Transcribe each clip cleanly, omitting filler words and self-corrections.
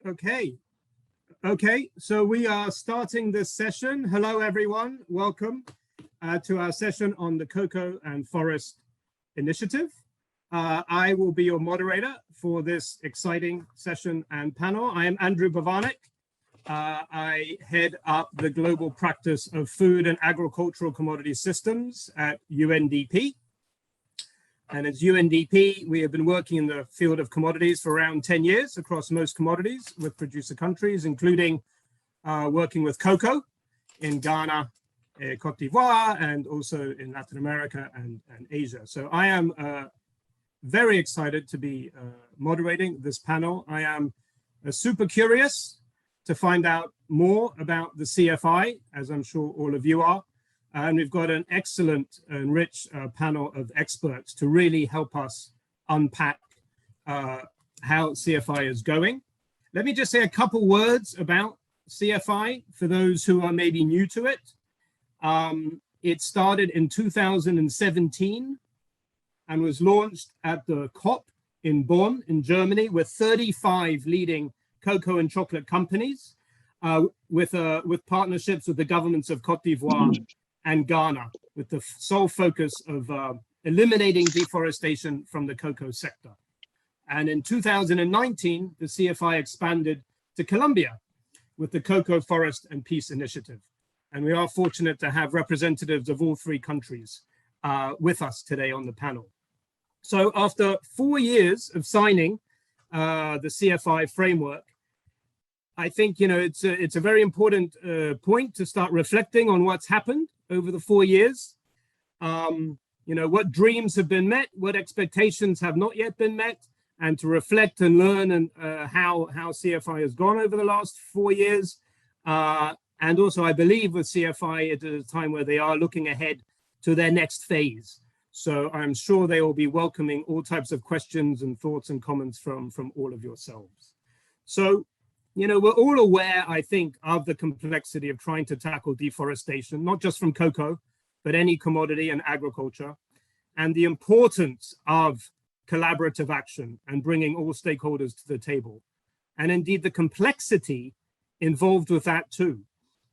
Okay, so we are starting this session. Hello, everyone. Welcome to our session on the Cocoa and Forest Initiative. I will be your moderator for this exciting session and panel. I am Andrew Bavanek. I head up the global practice of food and agricultural commodity systems at UNDP. And as UNDP, we have been working in the field of commodities for around 10 years across most commodities with producer countries, including working with cocoa in Ghana, Côte d'Ivoire, and also in Latin America and Asia. So I am very excited to be moderating this panel. I am super curious to find out more about the CFI, as I'm sure all of you are. And we've got an excellent and rich panel of experts to really help us unpack how CFI is going. Let me just say a couple words about CFI for those who are maybe new to it. It started in 2017 and was launched at the COP in Bonn in Germany with 35 leading cocoa and chocolate companies with partnerships with the governments of Côte d'Ivoire and Ghana, with the sole focus of eliminating deforestation from the cocoa sector. And in 2019, the CFI expanded to Colombia with the Cocoa Forest and Peace Initiative. And we are fortunate to have representatives of all three countries with us today on the panel. So after 4 years of signing the CFI framework, I think it's a very important point to start reflecting on what's happened over the 4 years. What dreams have been met, what expectations have not yet been met, and to reflect and learn and how CFI has gone over the last 4 years. And also, I believe with CFI at a time where they are looking ahead to their next phase. So I'm sure they will be welcoming all types of questions and thoughts and comments from all of yourselves. So, we're all aware, I think, of the complexity of trying to tackle deforestation, not just from cocoa, but any commodity and agriculture, and the importance of collaborative action and bringing all stakeholders to the table. And indeed, the complexity involved with that too.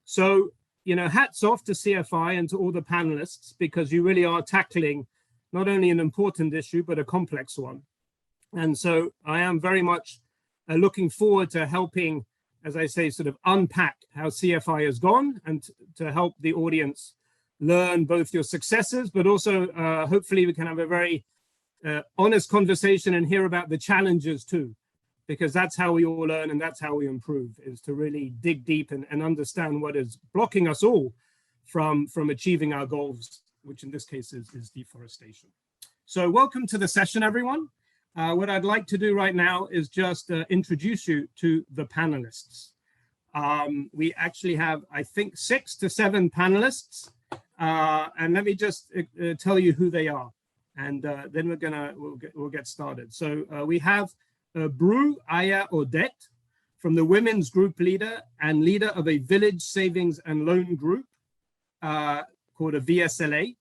So, hats off to CFI and to all the panelists, because you really are tackling not only an important issue, but a complex one. And so I am very much looking forward to helping, as I say, sort of unpack how CFI has gone and to help the audience learn both your successes, but also hopefully we can have a very honest conversation and hear about the challenges too, because that's how we all learn and that's how we improve, is to really dig deep and understand what is blocking us all from achieving our goals, which in this case is deforestation. So welcome to the session, everyone. What I'd like to do right now is just introduce you to the panelists. We actually have, I think, 6 to 7 panelists, and let me just tell you who they are, and then we'll get started. So we have Bru Aya Odette, from the Women's Group leader and leader of a village savings and loan group called a VSLA.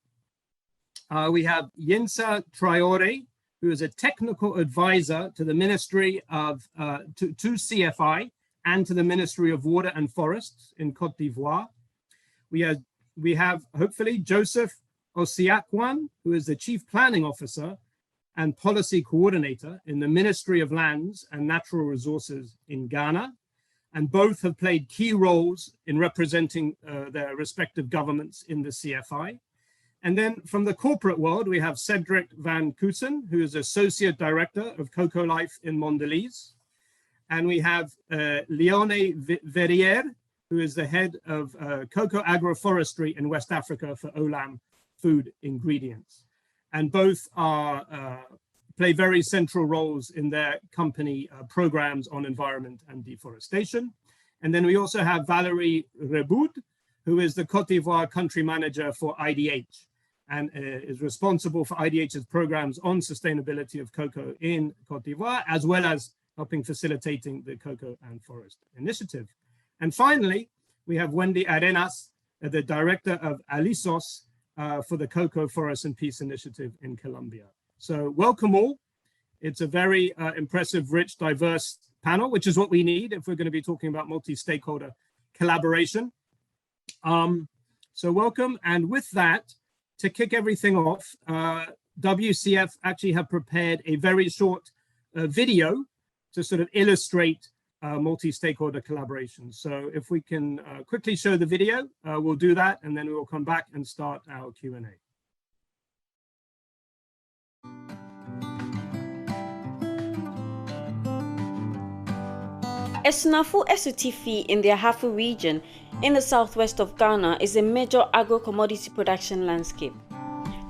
We have Yensa Traore, who is a technical advisor to the Ministry of, to CFI and to the Ministry of Water and Forests in Côte d'Ivoire. We have hopefully Joseph Osiakwan, who is the Chief Planning Officer and Policy Coordinator in the Ministry of Lands and Natural Resources in Ghana. And both have played key roles in representing their respective governments in the CFI. And then from the corporate world, we have Cedric Van Koosen, who is Associate Director of Cocoa Life in Mondelez. And we have Leone Verrier, who is the head of cocoa agroforestry in West Africa for Olam Food Ingredients. And both play very central roles in their company programs on environment and deforestation. And then we also have Valérie Reboud, who is the Côte d'Ivoire country manager for IDH and is responsible for IDH's programs on sustainability of cocoa in Côte d'Ivoire, as well as helping facilitating the Cocoa and Forest Initiative. And finally, we have Wendy Arenas, the director of Alisos for the Cocoa Forest and Peace Initiative in Colombia. So welcome all. It's a very impressive, rich, diverse panel, which is what we need if we're going to be talking about multi-stakeholder collaboration. So welcome. And with that, to kick everything off, WCF actually have prepared a very short video to sort of illustrate multi-stakeholder collaboration. So if we can quickly show the video, we'll do that, and then we will come back and start our Q&A. Esunafu-Esuti in the Ahafo region in the southwest of Ghana is a major agro-commodity production landscape.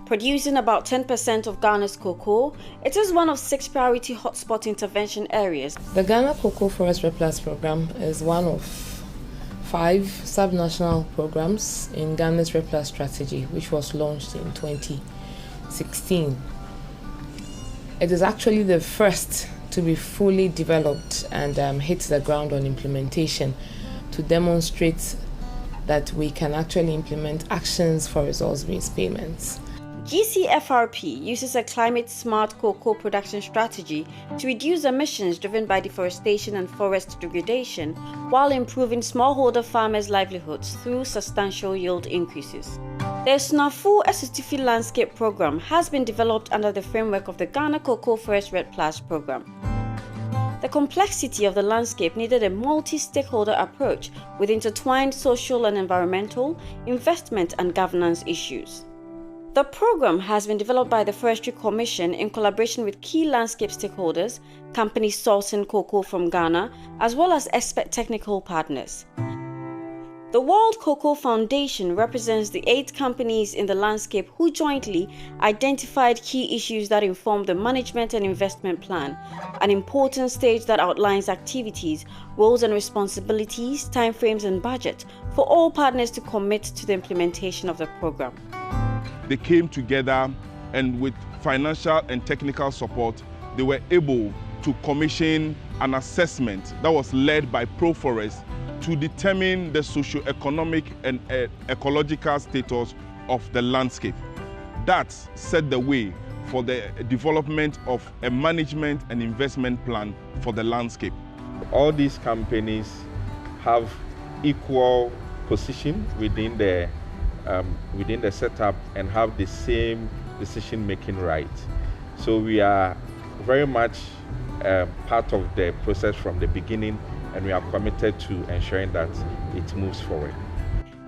Producing about 10% of Ghana's cocoa, it is one of 6 priority hotspot intervention areas. The Ghana Cocoa Forest REPLAS program is one of 5 subnational programs in Ghana's REPLAS strategy, which was launched in 2016. It is actually the first to be fully developed and hit the ground on implementation to demonstrate that we can actually implement actions for results-based payments. GCFRP uses a climate-smart cocoa production strategy to reduce emissions driven by deforestation and forest degradation while improving smallholder farmers' livelihoods through substantial yield increases. The Esunafu-Esuti Landscape Program has been developed under the framework of the Ghana Cocoa Forest REPLAS program. The complexity of the landscape needed a multi-stakeholder approach with intertwined social and environmental, investment and governance issues. The program has been developed by the Forestry Commission in collaboration with key landscape stakeholders, companies sourcing cocoa from Ghana, as well as expert technical partners. The World Cocoa Foundation represents the 8 companies in the landscape who jointly identified key issues that inform the management and investment plan, an important stage that outlines activities, roles and responsibilities, timeframes and budget for all partners to commit to the implementation of the program. They came together, and with financial and technical support, they were able to commission an assessment that was led by ProForest to determine the socio-economic and ecological status of the landscape. That set the way for the development of a management and investment plan for the landscape. All these companies have equal position within the setup and have the same decision-making right. So we are very much part of the process from the beginning, and we are committed to ensuring that it moves forward.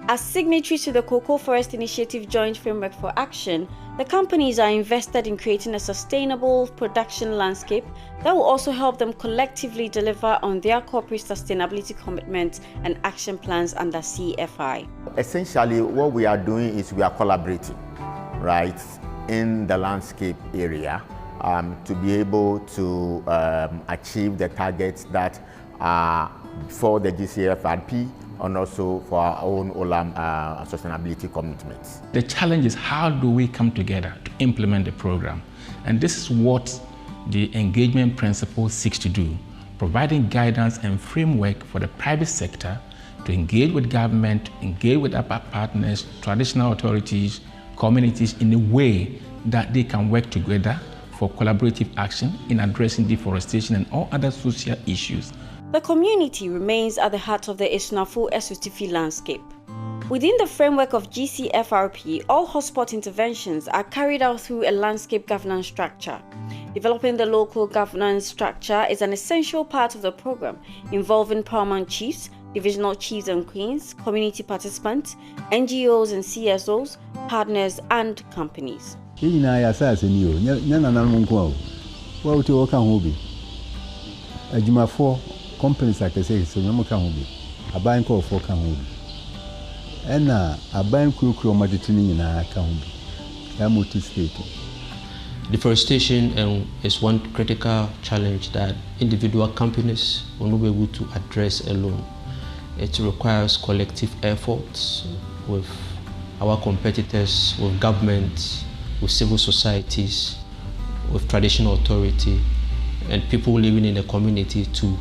As signatories to the Cocoa Forest Initiative Joint Framework for Action, the companies are invested in creating a sustainable production landscape that will also help them collectively deliver on their corporate sustainability commitments and action plans under CFI. Essentially, what we are doing is we are collaborating, right, in the landscape area to be able to achieve the targets that are for the GCFRP and also for our own OLAM sustainability commitments. The challenge is, how do we come together to implement the program? And this is what the engagement principle seeks to do, providing guidance and framework for the private sector to engage with government, engage with our partners, traditional authorities, communities in a way that they can work together for collaborative action in addressing deforestation and all other social issues. The community remains at the heart of the Esunafu-Esuti landscape. Within the framework of GCFRP, all hotspot interventions are carried out through a landscape governance structure. Developing the local governance structure is an essential part of the program, involving paramount chiefs, divisional chiefs and queens, community participants, NGOs and CSOs, partners and companies. Companies like I say, so no can be a bank or 4 can be. And a bank crew in a can be. Multi-state. Deforestation is one critical challenge that individual companies will not be able to address alone. It requires collective efforts with our competitors, with governments, with civil societies, with traditional authority, and people living in the community to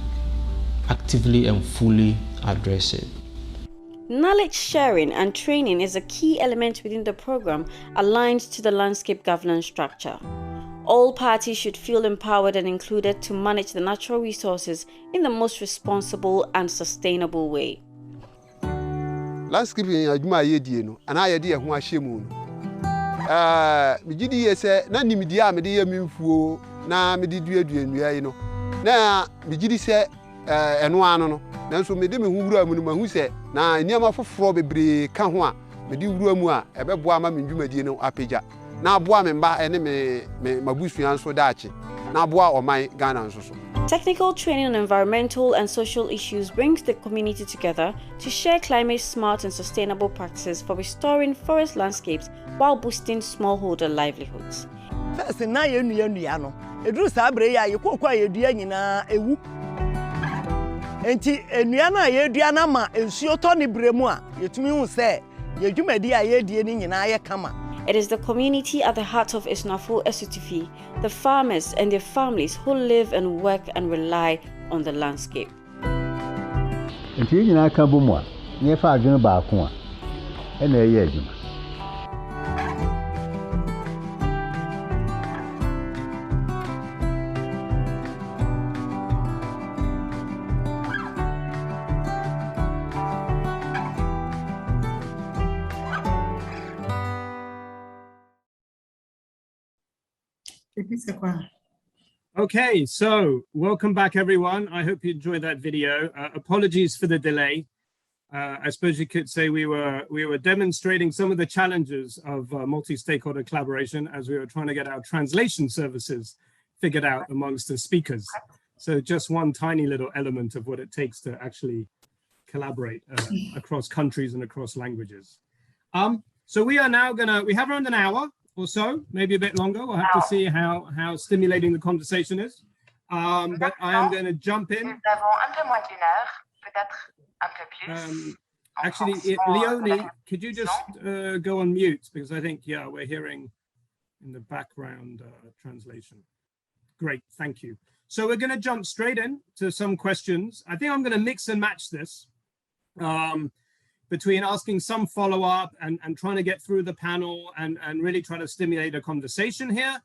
actively and fully address it. Knowledge sharing and training is a key element within the program aligned to the landscape governance structure. All parties should feel empowered and included to manage the natural resources in the most responsible and sustainable way. Landscaping adwuma yedie no ana yede ho ahyemu no migidi yese na nimidi a mede yemfuo na mede duadua yi no na migidi se eno ano no nanso mede me hu wura mu no mahu se na niam foforo bebre ka ho a mede wura mu a ebeboa ma mendwumadie no apagya na aboa me mba ene me mabusua nso daache na aboa oman Ghana nso so. Technical training on environmental and social issues brings the community together to share climate-smart and sustainable practices for restoring forest landscapes while boosting smallholder livelihoods. First, na yenu no. Edru sabre ya yekokwa yedua nyina ewu. Enti enua na yedua na ma ensuo to ne bremu a yetumi hu se yedwumadi a yedie ni nyina ye kama. It is the community at the heart of Isnafo Esutufi, the farmers and their families who live and work and rely on the landscape. Nti nyina ka bomu a ne fa adwene ba ko a na eye adwuma. Okay, so welcome back, everyone. I hope you enjoyed that video. Apologies for the delay. I suppose you could say we were demonstrating some of the challenges of multi-stakeholder collaboration as we were trying to get our translation services figured out amongst the speakers. So just one tiny little element of what it takes to actually collaborate across countries and across languages. So we are now we have around an hour or so, maybe a bit longer. We'll have to see how stimulating the conversation is. But I am going to jump in. Actually, Leonie, could you just go on mute? Because I think, yeah, we're hearing in the background translation. Great, thank you. So we're going to jump straight in to some questions. I think I'm going to mix and match this between asking some follow-up and trying to get through the panel and really try to stimulate a conversation here,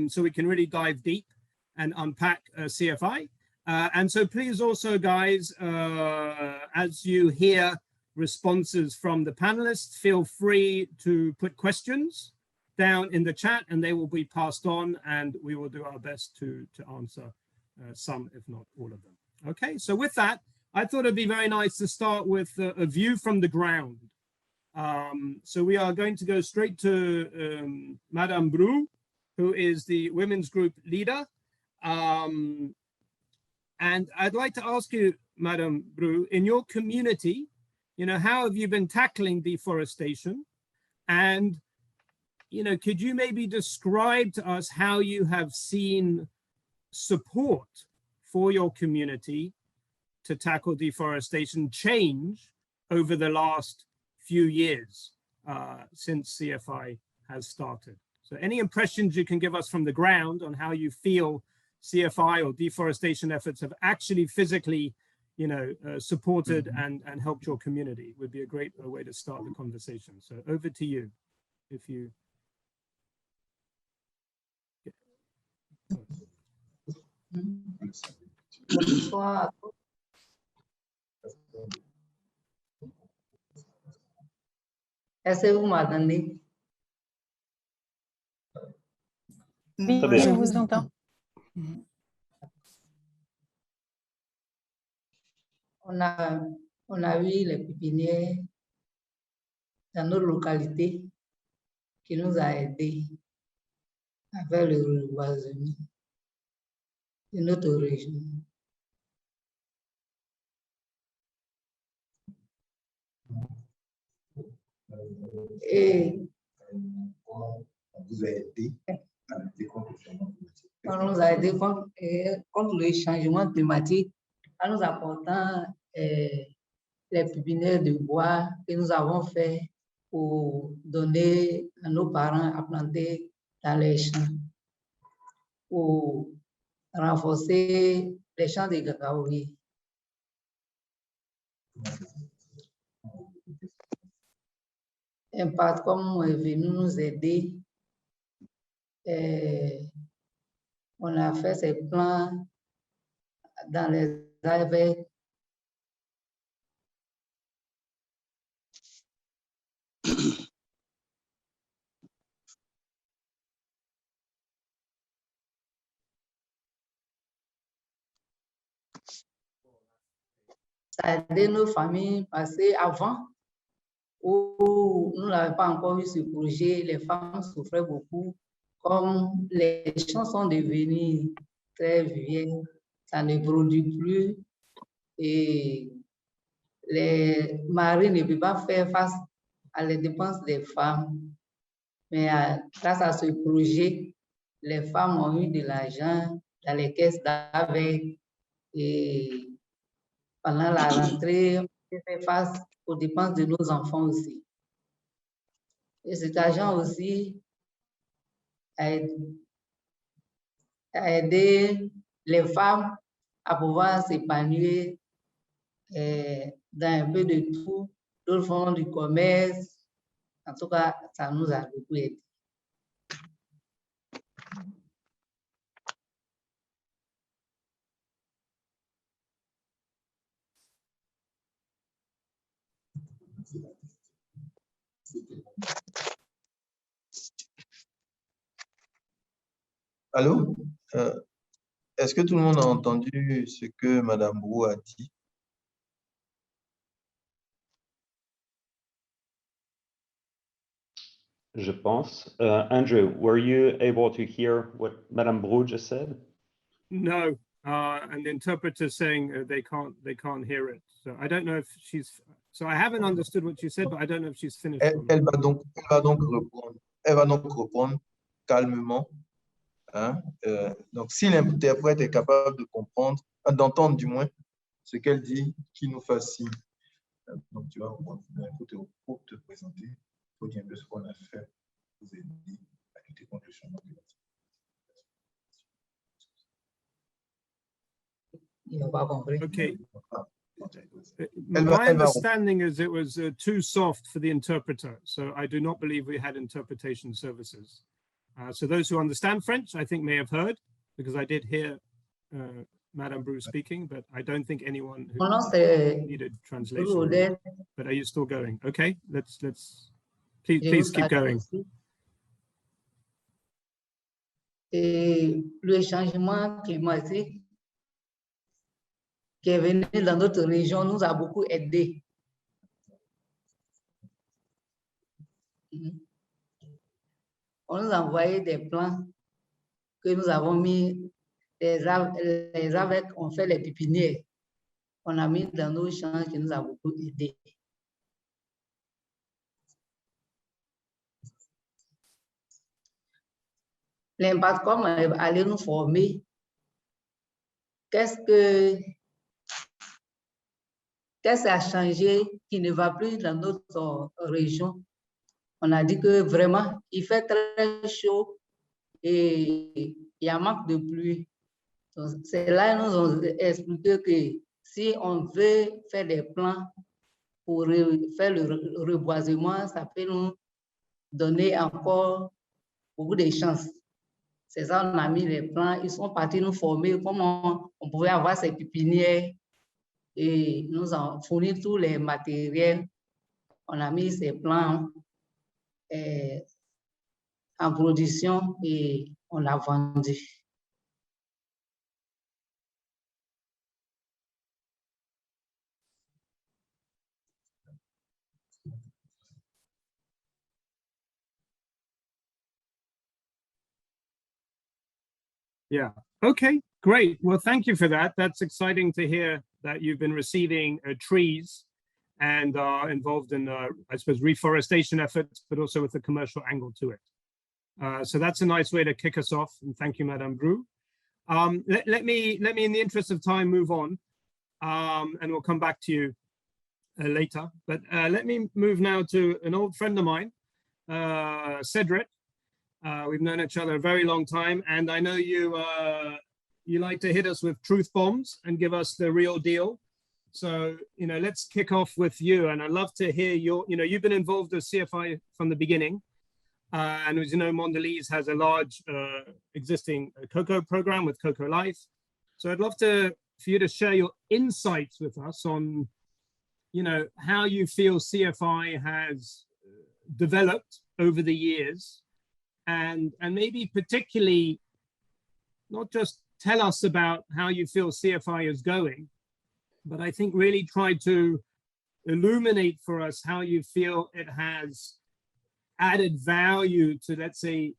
so we can really dive deep and unpack CFI. And so please also, guys, as you hear responses from the panelists, feel free to put questions down in the chat and they will be passed on and we will do our best to answer some, if not all of them. Okay, so with that, I thought it'd be very nice to start with a view from the ground. So we are going to go straight to Madame Brou, who is the women's group leader. And I'd like to ask you, Madame Brou, in your community, how have you been tackling deforestation? And, could you maybe describe to us how you have seen support for your community to tackle deforestation change over the last few years since CFI has started? So any impressions you can give us from the ground on how you feel CFI or deforestation efforts have actually physically, supported and helped your community would be a great way to start the conversation. So over to you, if you. Est-ce que vous m'entendez? Oui, je vous entends. On a vu les pépinières dans nos localités qui nous a aidés à faire le reboisement de notre région. Et on nous a aidé contre le changement climatique en nous apportant les pépinières de bois que nous avons fait pour donner à nos parents à planter dans les champs, pour renforcer les champs de cacaoyers. Impact comme est venu nous aider on a fait ces plans dans les avec ça a aidé nos familles parce qu'avant, où nous n'avions pas encore eu ce projet, les femmes souffraient beaucoup. Comme les champs sont devenus très vieux, ça ne produit plus et les maris ne peuvent pas faire face à les dépenses des femmes. Mais grâce à ce projet, les femmes ont eu de l'argent dans les caisses d'avec et pendant la rentrée, on fait face aux dépenses de nos enfants aussi. Et cet argent aussi a aidé les femmes à pouvoir s'épanouir dans un peu de tout. D'autres font du commerce. En tout cas, ça nous a beaucoup aidé. Allô? Est-ce que tout le monde a entendu ce que Madame Brou a dit? Je pense. Andrew, were you able to hear what Madame Brou just said? No, and the interpreter's saying they can't hear it. So I don't know if she's. So I haven't understood what she said, but I don't know if she's finished. Elle va donc répondre. Elle va donc répondre calmement. Hein? Donc, si l'interprète est capable de comprendre, d'entendre du moins ce qu'elle dit, qu'il nous fasse signe. Donc, tu vas pour te présenter, il faut dire un peu ce qu'on a fait, vous aider à lutter contre le changement climatique. Il n'a pas compris. Okay. My understanding is it was too soft for the interpreter, so I do not believe we had interpretation services. So those who understand French, I think may have heard, because I did hear Madame Brou speaking, but I don't think anyone who needed translation. But are you still going? Okay, let's please keep going. Et le changement climatique qui est venu dans notre région nous a beaucoup aidés. On nous a envoyé des plans que nous avons mis, les avec, on fait les pépinières. On a mis dans nos champs qui nous a beaucoup aidés. L'impact, comme aller nous former, qu'est-ce qui a changé qui ne va plus dans notre région? On a dit que vraiment, il fait très chaud et il y a un manque de pluie. C'est là qu'ils nous ont expliqué que si on veut faire des plans pour faire le reboisement, ça peut nous donner encore beaucoup de chances. C'est ça, on a mis les plans. Ils sont partis nous former comment on pouvait avoir ces pépinières et nous ont fourni tous les matériels. On a mis ces plans en production et on l'a vendu. Yeah. Okay, great. Well, thank you for that. That's exciting to hear that you've been receiving trees and are involved in, I suppose, reforestation efforts, but also with a commercial angle to it. So that's a nice way to kick us off. And thank you, Madame Brou. Let me, in the interest of time, move on, and we'll come back to you later. But let me move now to an old friend of mine, Cedric. We've known each other a very long time, and I know you like to hit us with truth bombs and give us the real deal. So, let's kick off with you, and I'd love to hear you've been involved with CFI from the beginning. And as you know, Mondelez has a large existing cocoa program with Cocoa Life. So I'd love for you to share your insights with us on, how you feel CFI has developed over the years, and maybe particularly not just tell us about how you feel CFI is going, but I think really try to illuminate for us how you feel it has added value to, let's say,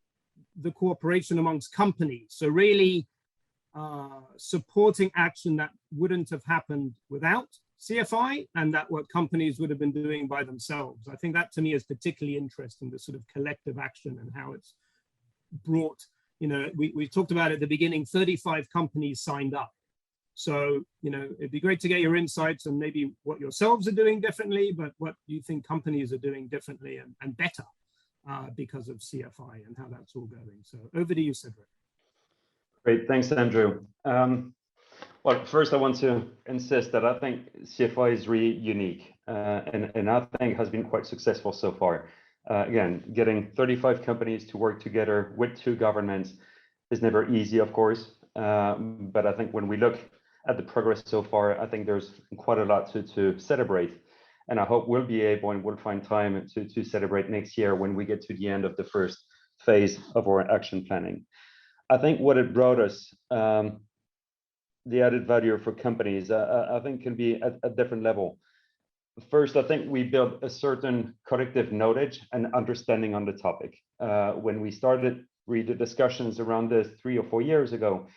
the cooperation amongst companies. So really supporting action that wouldn't have happened without CFI, and that what companies would have been doing by themselves. I think that to me is particularly interesting, the sort of collective action and how it's brought, we talked about at the beginning, 35 companies signed up. So, it'd be great to get your insights on maybe what yourselves are doing differently, but what you think companies are doing differently and better because of CFI and how that's all going. So over to you, Cedric. Great, thanks, Andrew. Well, first I want to insist that I think CFI is really unique and I think has been quite successful so far. Again, getting 35 companies to work together with 2 governments is never easy, of course, but I think when we look at the progress so far, I think there's quite a lot to celebrate. And I hope we'll be able and we'll find time to celebrate next year when we get to the end of the first phase of our action planning. I think what it brought us, the added value for companies, I think can be at a different level. First, I think we built a certain collective knowledge and understanding on the topic. When we started the discussions around this 3 or 4 years ago,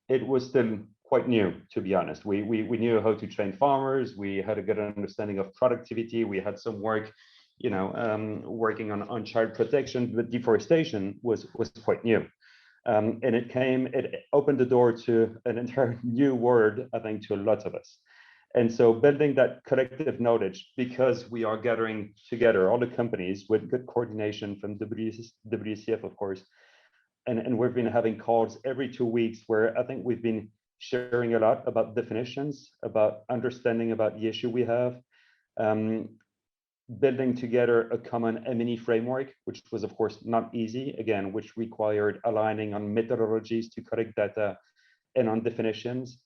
it was still quite new, to be honest. We knew how to train farmers. We had a good understanding of productivity. We had some work, working on child protection, but deforestation was quite new. And it opened the door to an entire new world, I think, to a lot of us. And so building that collective knowledge, because we are gathering together all the companies with good coordination from WCF, of course, and we've been having calls every 2 weeks where I think we've been sharing a lot about definitions, about understanding about the issue we have, building together a common M&E framework, which was of course not easy, again, which required aligning on methodologies to collect data and on definitions.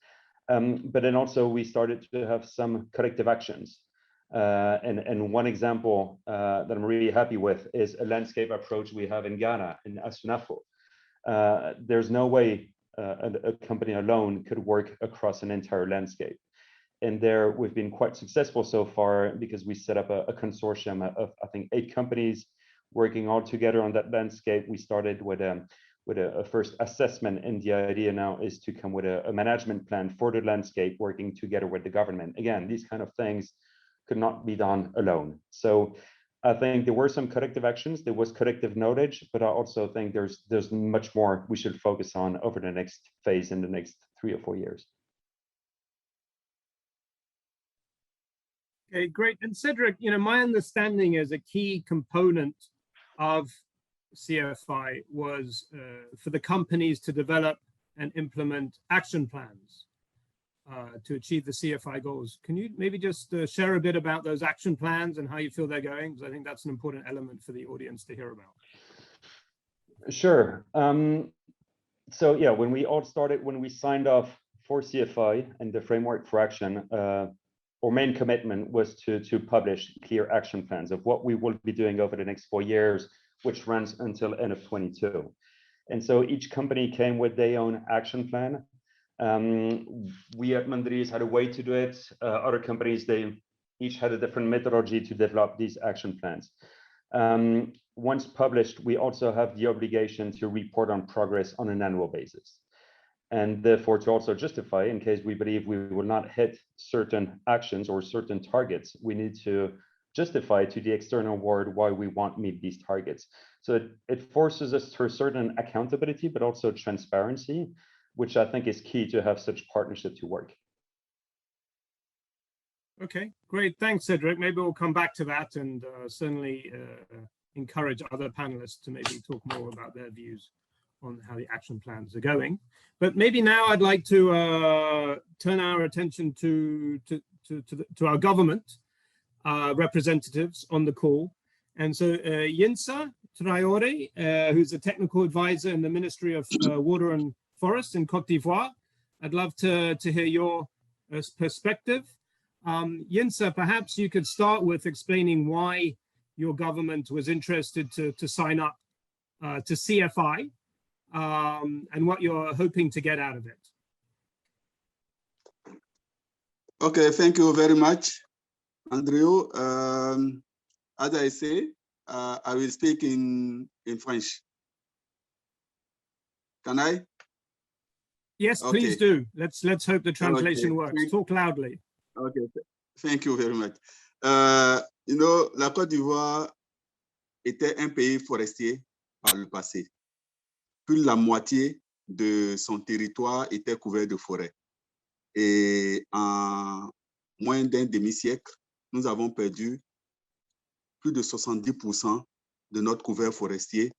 But then also we started to have some collective actions. And one example that I'm really happy with is a landscape approach we have in Ghana, in Asunafo. There's no way a company alone could work across an entire landscape. And there we've been quite successful so far because we set up a consortium of, I think, 8 companies working all together on that landscape. We started with a first assessment, and the idea now is to come with a management plan for the landscape, working together with the government. Again, these kind of things could not be done alone. So I think there were some collective actions, there was collective knowledge, but I also think there's much more we should focus on over the next phase in the next 3 or 4 years. Okay, great. And Cedric, my understanding is a key component of CFI was for the companies to develop and implement action plans to achieve the CFI goals. Can you maybe just share a bit about those action plans and how you feel they're going? Because I think that's an important element for the audience to hear about. Sure. So yeah, when we signed off for CFI and the framework for action, our main commitment was to publish clear action plans of what we will be doing over the next 4 years, which runs until end of 22. And so each company came with their own action plan. We at Mondelez had a way to do it. Other companies, they each had a different methodology to develop these action plans. Once published, we also have the obligation to report on progress on an annual basis. And therefore to also justify, in case we believe we will not hit certain actions or certain targets, we need to justify to the external world why we won't meet these targets. So it forces us to a certain accountability, but also transparency, which I think is key to have such partnership to work. Okay, great. Thanks, Cedric. Maybe we'll come back to that and certainly encourage other panelists to maybe talk more about their views on how the action plans are going. But maybe now I'd like to turn our attention to our government representatives on the call. And so Yinsa, Traoré, who's a technical advisor in the Ministry of Water and Forests in Côte d'Ivoire. I'd love to hear your perspective. Yinsa, perhaps you could start with explaining why your government was interested to sign up to CFI and what you're hoping to get out of it. Okay, thank you very much, Andrew. As I say, I will speak in French. Can I? Yes, okay. Please do. Let's hope the translation works. Talk loudly. Okay, thank you very much. You know, la Côte d'Ivoire était un pays forestier par le passé. Plus de la moitié de son territoire était couvert de forêts. Et en moins d'un demi-siècle, nous avons perdu plus de 70% de notre couvert forestier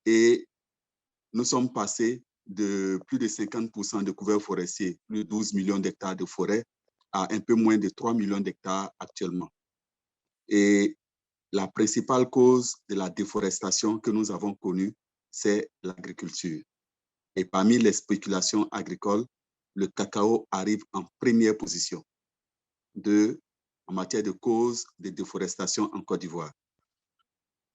et nous sommes passés de plus de 50% de couvert forestier, plus de 12 millions d'hectares de forêt, à un peu moins de 3 millions d'hectares actuellement. Et la principale cause de la déforestation que nous avons connue, c'est l'agriculture. Et parmi les spéculations agricoles, le cacao arrive en première position en matière de cause de déforestation en Côte d'Ivoire.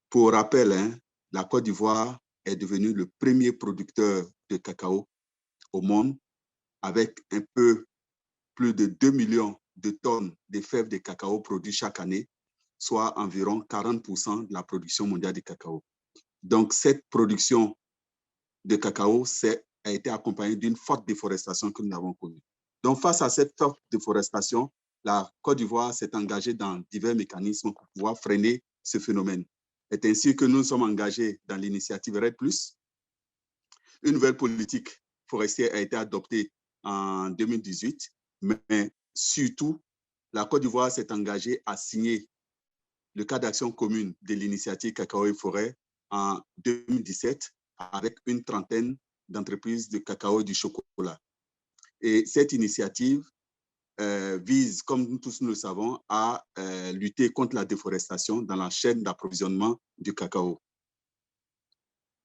Pour rappel, la Côte d'Ivoire est devenue le premier producteur de cacao au monde avec un peu plus de 2 millions de tonnes de fèves de cacao produites chaque année, soit environ 40% de la production mondiale de cacao. Donc, cette production de cacao a été accompagnée d'une forte déforestation que nous avons connue. Donc, face à cette forte déforestation, la Côte d'Ivoire s'est engagée dans divers mécanismes pour pouvoir freiner ce phénomène. C'est ainsi que nous sommes engagés dans l'initiative RED+. Une nouvelle politique forestière a été adoptée en 2018, mais surtout, la Côte d'Ivoire s'est engagée à signer le cadre d'action commune de l'initiative Cacao et Forêt en 2017 avec une trentaine d'entreprises de cacao et du chocolat. Et cette initiative vise, comme nous tous nous le savons, à lutter contre la déforestation dans la chaîne d'approvisionnement du cacao.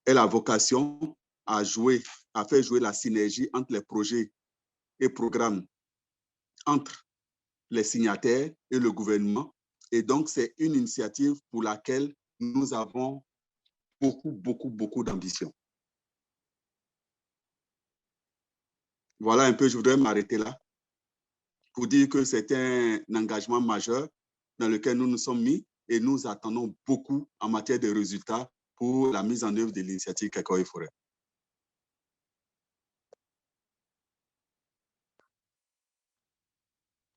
Elle a vocation à faire jouer la synergie entre les projets et programmes entre les signataires et le gouvernement. Et donc, c'est une initiative pour laquelle nous avons beaucoup d'ambition. Voilà un peu, je voudrais m'arrêter là pour dire que c'est un engagement majeur dans lequel nous nous sommes mis et nous attendons beaucoup en matière de résultats pour la mise en œuvre de l'initiative Cacao et Forêt.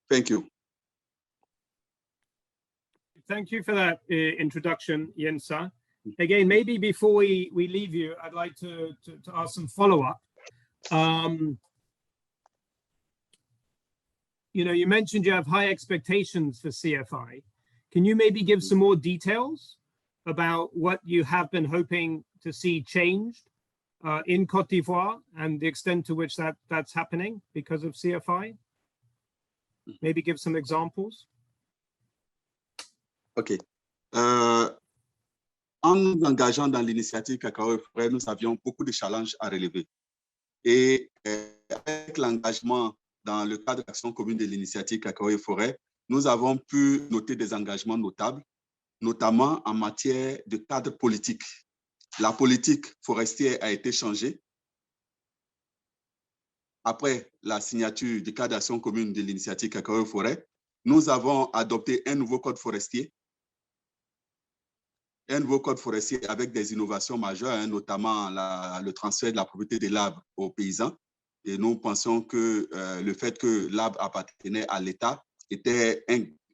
Thank you. Thank you for that introduction, Yensa. Again, maybe before we leave you, I'd like to ask some follow-up. You know, you mentioned you have high expectations for CFI. Can you maybe give some more details about what you have been hoping to see changed in Côte d'Ivoire and the extent to which that's happening because of CFI? Maybe give some examples. OK. En nous engageant dans l'initiative Cacao et Forêt, nous avions beaucoup de challenges à relever. Et avec l'engagement dans le cadre d'action commune de l'initiative Cacao et Forêt, nous avons pu noter des engagements notables, notamment en matière de cadre politique. La politique forestière a été changée. Après la signature du cadre d'action commune de l'initiative Cacao et Forêt, nous avons adopté un nouveau code forestier. Un nouveau code forestier avec des innovations majeures, notamment le transfert de la propriété de l'arbre aux paysans. Et nous pensons que le fait que l'arbre appartenait à l'État était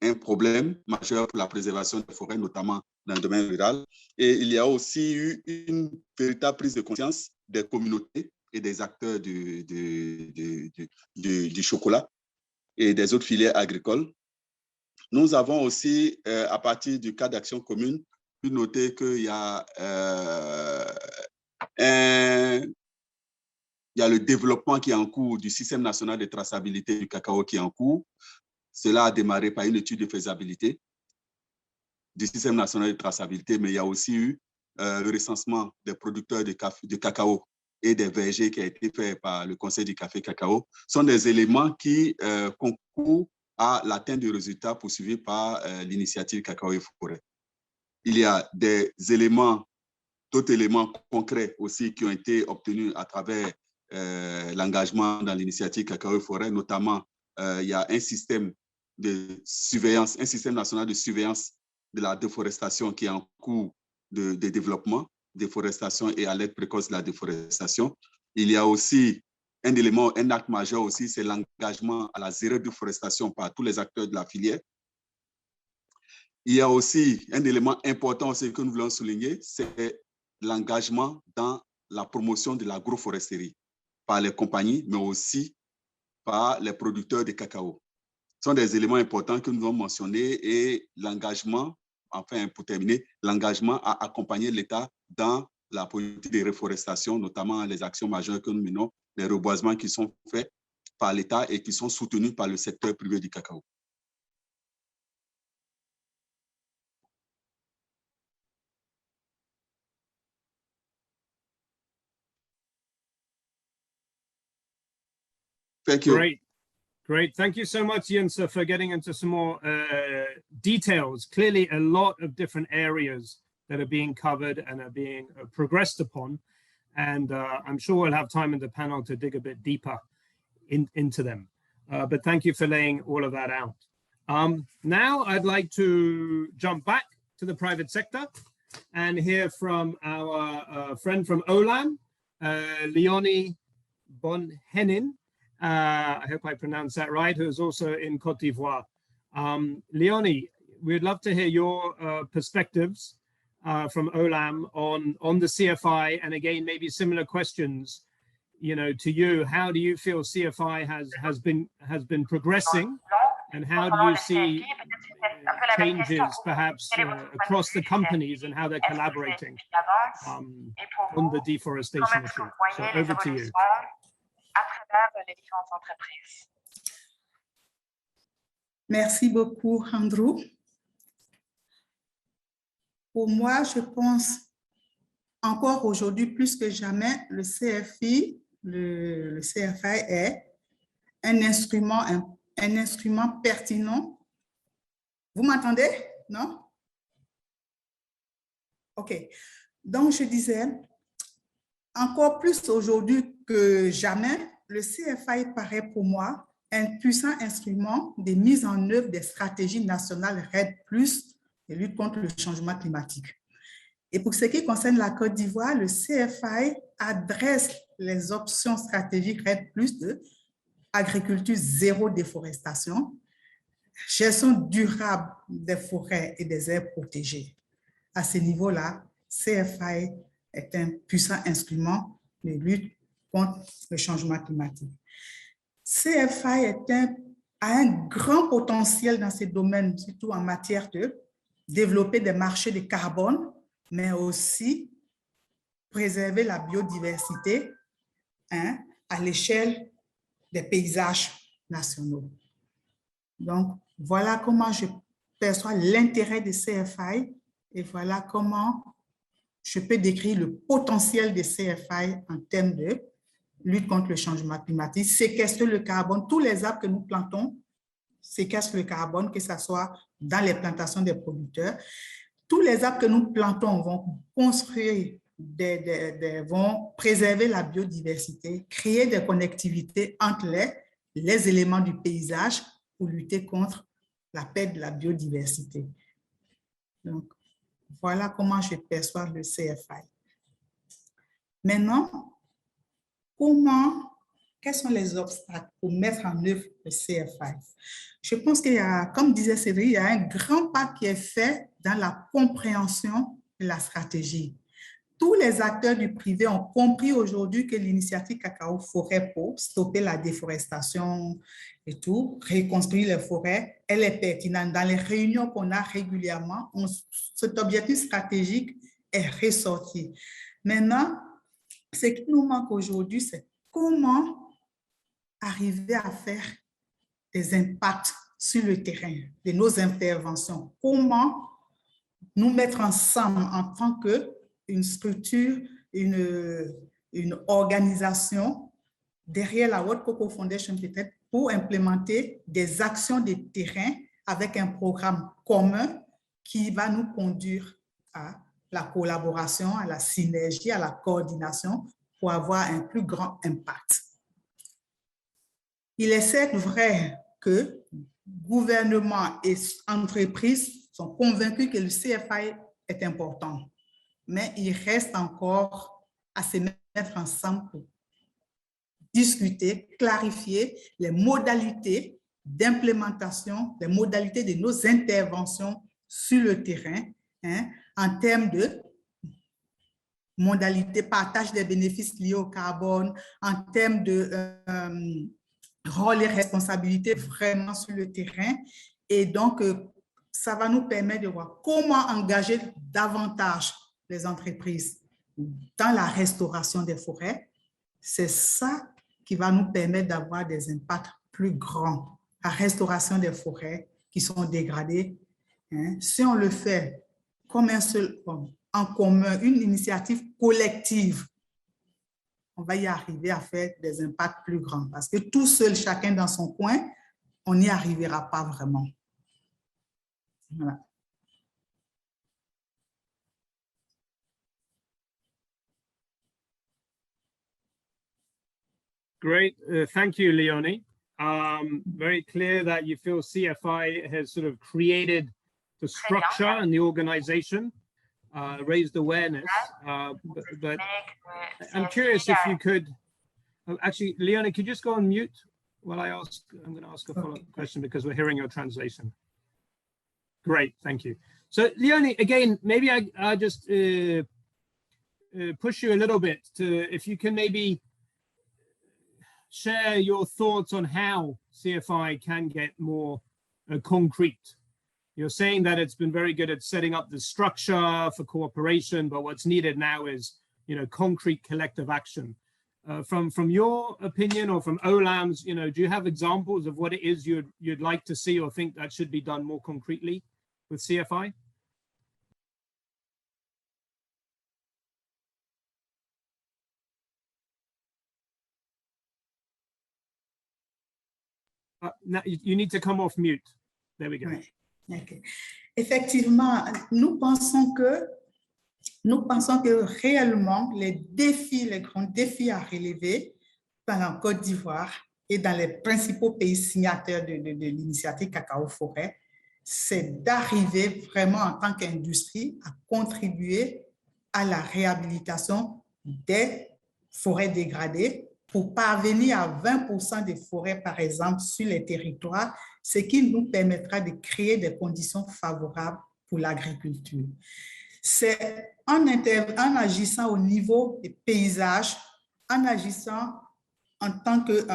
un problème majeur pour la préservation des forêts, notamment dans le domaine rural. Et il y a aussi eu une véritable prise de conscience des communautés et des acteurs du chocolat et des autres filières agricoles. Nous avons aussi, à partir du cadre d'action commune, pu noter qu'il y a le développement qui est en cours du système national de traçabilité du cacao qui est en cours. Cela a démarré par une étude de faisabilité du système national de traçabilité, mais il y a aussi eu le recensement des producteurs de cacao et des vergers qui a été fait par le Conseil du café cacao sont des éléments qui concourent à l'atteinte des résultats poursuivis par l'initiative Cacao et Forêt. Il y a des éléments, d'autres éléments concrets aussi qui ont été obtenus à travers l'engagement dans l'initiative Cacao et Forêt, notamment il y a un système de surveillance, un système national de surveillance de la déforestation qui est en cours de développement, déforestation et alerte précoce de la déforestation. Il y a aussi un élément, un acte majeur aussi, c'est l'engagement à la zéro déforestation par tous les acteurs de la filière. Il y a aussi un élément important aussi que nous voulons souligner, c'est l'engagement dans la promotion de l'agroforesterie par les compagnies, mais aussi par les producteurs de cacao. Ce sont des éléments importants que nous devons mentionner et l'engagement, enfin pour terminer, l'engagement à accompagner l'État dans la politique de reforestation, notamment les actions majeures que nous menons, les reboisements qui sont faits par l'État et qui sont soutenus par le secteur privé du cacao. Thank you. Great. Thank you so much, Jens, for getting into some more details. Clearly, a lot of different areas that are being covered and are being progressed upon. And I'm sure we'll have time in the panel to dig a bit deeper into them. But thank you for laying all of that out. Now, I'd like to jump back to the private sector and hear from our friend from Olam, Leonie Bonhenin. I hope I pronounced that right, who is also in Côte d'Ivoire. Leonie, we'd love to hear your perspectives from Olam on the CFI, and again, maybe similar questions, to you. How do you feel CFI has been progressing, and how do you see changes perhaps across the companies and how they're collaborating on the deforestation issue? So over to you. À travers les différentes entreprises. Merci beaucoup, Andrew. Pour moi, je pense encore aujourd'hui plus que jamais, le CFI, le CFI est un instrument pertinent. Vous m'entendez? Non? OK. Donc, je disais, encore plus aujourd'hui que jamais, le CFI paraît pour moi un puissant instrument de mise en œuvre des stratégies nationales RED+, de lutte contre le changement climatique. Et pour ce qui concerne la Côte d'Ivoire, le CFI adresse les options stratégiques RED+, de agriculture zéro déforestation, gestion durable des forêts et des aires protégées. À ce niveau-là, CFI est un puissant instrument de lutte contre le changement climatique. CFI a un grand potentiel dans ces domaines, surtout en matière de développer des marchés de carbone, mais aussi préserver la biodiversité à l'échelle des paysages nationaux. Donc, voilà comment je perçois l'intérêt de CFI et voilà comment je peux décrire le potentiel de CFI en termes de lutte contre le changement climatique, séquestrer le carbone. Tous les arbres que nous plantons séquestrent le carbone, que ce soit dans les plantations des producteurs. Tous les arbres que nous plantons vont construire, vont préserver la biodiversité, créer des connectivités entre les éléments du paysage pour lutter contre la perte de la biodiversité. Donc, voilà comment je perçois le CFI. Maintenant, quels sont les obstacles pour mettre en œuvre le CFI? Je pense qu'il y a, comme disait Cédric, il y a un grand pas qui est fait dans la compréhension de la stratégie. Tous les acteurs du privé ont compris aujourd'hui que l'initiative Cacao Forêt pour stopper la déforestation et tout, reconstruire les forêts, elle est pertinente. Dans les réunions qu'on a régulièrement, cet objectif stratégique est ressorti. Maintenant, ce qui nous manque aujourd'hui, c'est comment arriver à faire des impacts sur le terrain de nos interventions. Comment nous mettre ensemble en tant que une structure, une organisation derrière la World Cocoa Foundation peut-être pour implémenter des actions de terrain avec un programme commun qui va nous conduire à la collaboration, à la synergie, à la coordination pour avoir un plus grand impact. Il est certes vrai que gouvernement et entreprises sont convaincus que le CFI est important, mais il reste encore à se mettre ensemble pour discuter, clarifier les modalités d'implémentation, les modalités de nos interventions sur le terrain, en termes de modalités partage des bénéfices liés au carbone, en termes de rôle et responsabilités vraiment sur le terrain. Et donc, ça va nous permettre de voir comment engager davantage les entreprises dans la restauration des forêts. C'est ça qui va nous permettre d'avoir des impacts plus grands. La restauration des forêts qui sont dégradées. Si on le fait comme un seul homme, en commun, une initiative collective, on va y arriver à faire des impacts plus grands. Parce que tout seul, chacun dans son coin, on n'y arrivera pas vraiment. Voilà. Great. Thank you, Leonie. Very clear that you feel CFI has sort of created the structure and the organization, raised awareness. But I'm curious if you could, actually, Leonie, could you just go on mute while I ask? I'm going to ask a follow-up question because we're hearing your translation. Great, thank you. So, Leonie, again, maybe I just push you a little bit to, if you can maybe share your thoughts on how CFI can get more concrete. You're saying that it's been very good at setting up the structure for cooperation, but what's needed now is, concrete collective action. From your opinion or from OLAM's, do you have examples of what it is you'd like to see or think that should be done more concretely with CFI? Now you need to come off mute. There we go. Ouais. Okay. Effectivement, nous pensons que réellement les grands défis à relever dans la Côte d'Ivoire et dans les principaux pays signataires de l'initiative Cacao Forêt, c'est d'arriver vraiment en tant qu'industrie à contribuer à la réhabilitation des forêts dégradées pour parvenir à 20% des forêts, par exemple, sur les territoires, ce qui nous permettra de créer des conditions favorables pour l'agriculture. C'est en agissant au niveau des paysages, en agissant en tant que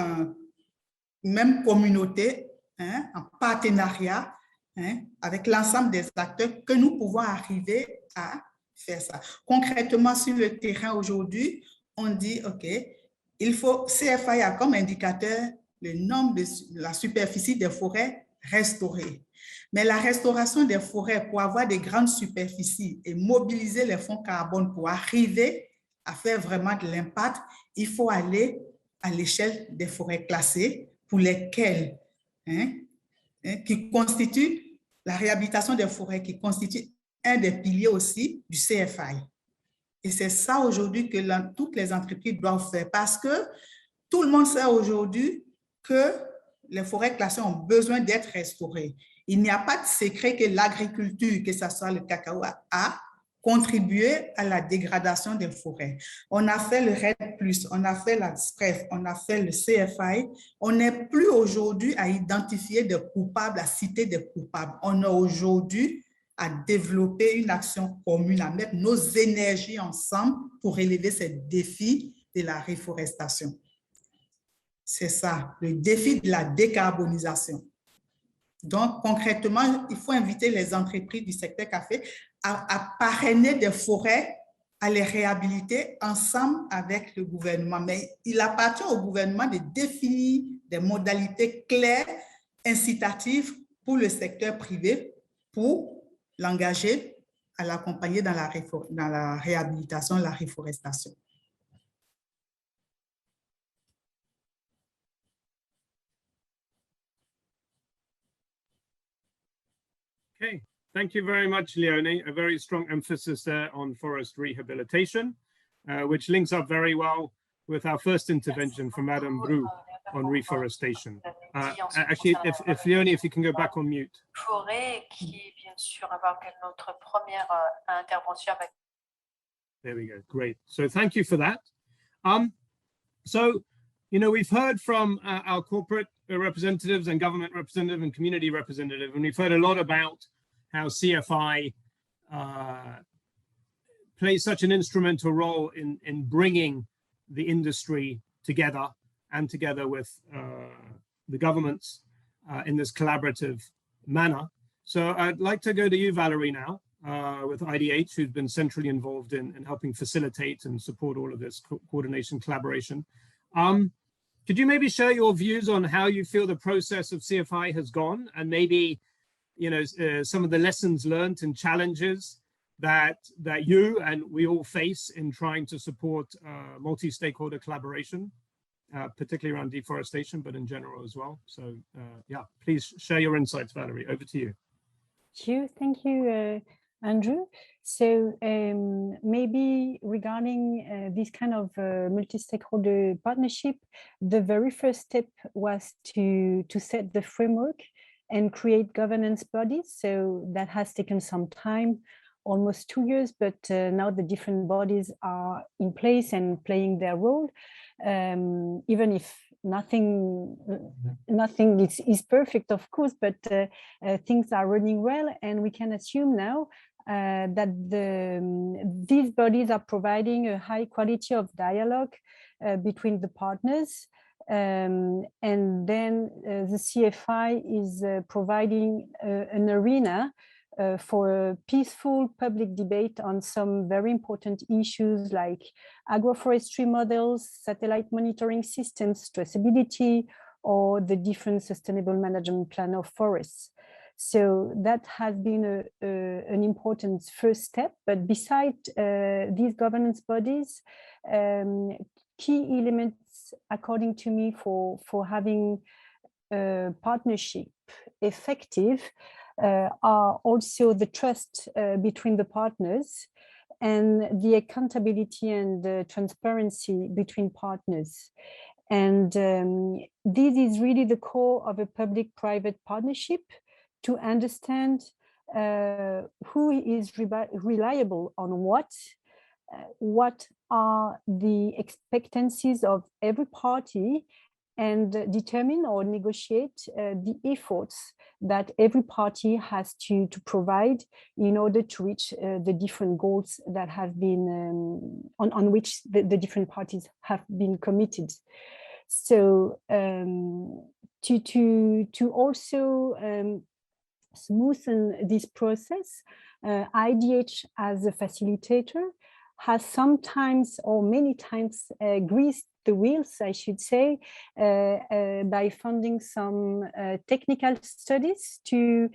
même communauté, en partenariat avec l'ensemble des acteurs, que nous pouvons arriver à faire ça. Concrètement, sur le terrain aujourd'hui, on dit, OK, il faut, CFI a comme indicateur le nombre de la superficie des forêts restaurées. Mais la restauration des forêts pour avoir des grandes superficies et mobiliser les fonds carbone pour arriver à faire vraiment de l'impact, il faut aller à l'échelle des forêts classées pour lesquelles, qui constituent la réhabilitation des forêts, qui constitue un des piliers aussi du CFI. Et c'est ça aujourd'hui que toutes les entreprises doivent faire parce que tout le monde sait aujourd'hui que les forêts classées ont besoin d'être restaurées. Il n'y a pas de secret que l'agriculture, que ce soit le cacao, a contribué à la dégradation des forêts. On a fait le RED+, on a fait la SPREF, on a fait le CFI. On n'est plus aujourd'hui à identifier des coupables, à citer des coupables. On est aujourd'hui à développer une action commune, à mettre nos énergies ensemble pour relever ces défis de la reforestation. C'est ça, le défi de la décarbonisation. Donc, concrètement, il faut inviter les entreprises du secteur café à parrainer des forêts, à les réhabiliter ensemble avec le gouvernement. Mais il appartient au gouvernement de définir des modalités claires, incitatives pour le secteur privé, pour l'engager à l'accompagner dans la réhabilitation, la reforestation. Okay, thank you very much, Leonie. A very strong emphasis there on forest rehabilitation, which links up very well with our first intervention from Madame Brou on reforestation. Actually, if Leonie, if you can go back on mute. There we go, great. So thank you for that. So, you know, we've heard from our corporate representatives and government representative and community representative, and we've heard a lot about how CFI plays such an instrumental role in bringing the industry together and together with the governments in this collaborative manner. So I'd like to go to you, Valerie, now with IDH, who's been centrally involved in helping facilitate and support all of this coordination, collaboration. Could you maybe share your views on how you feel the process of CFI has gone, and maybe, you know, some of the lessons learned and challenges that you and we all face in trying to support multi-stakeholder collaboration, particularly around deforestation, but in general as well. So yeah, please share your insights, Valerie. Over to you. Sure, thank you, Andrew. So maybe regarding this kind of multi-stakeholder partnership, the very first step was to set the framework and create governance bodies. So that has taken some time, almost 2 years, but now the different bodies are in place and playing their role, even if nothing is perfect, of course, but things are running well, and we can assume now that these bodies are providing a high quality of dialogue between the partners, and then the CFI is providing an arena for a peaceful public debate on some very important issues like agroforestry models, satellite monitoring systems, traceability, or the different sustainable management plan of forests. So that has been an important first step. But besides these governance bodies, key elements, according to me, for having a partnership effective are also the trust between the partners and the accountability and the transparency between partners. And this is really the core of a public-private partnership, to understand who is reliable on what are the expectancies of every party, and determine or negotiate the efforts that every party has to provide in order to reach the different goals that have been on which the different parties have been committed. So to also smoothen this process, IDH as a facilitator has sometimes or many times greased the wheels, I should say, by funding some technical studies to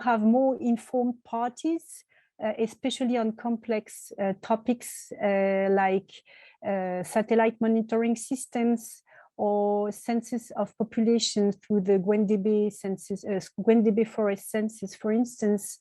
have more informed parties, especially on complex topics like satellite monitoring systems or census of population through the Gwendebe census, Gwendebe forest census, for instance,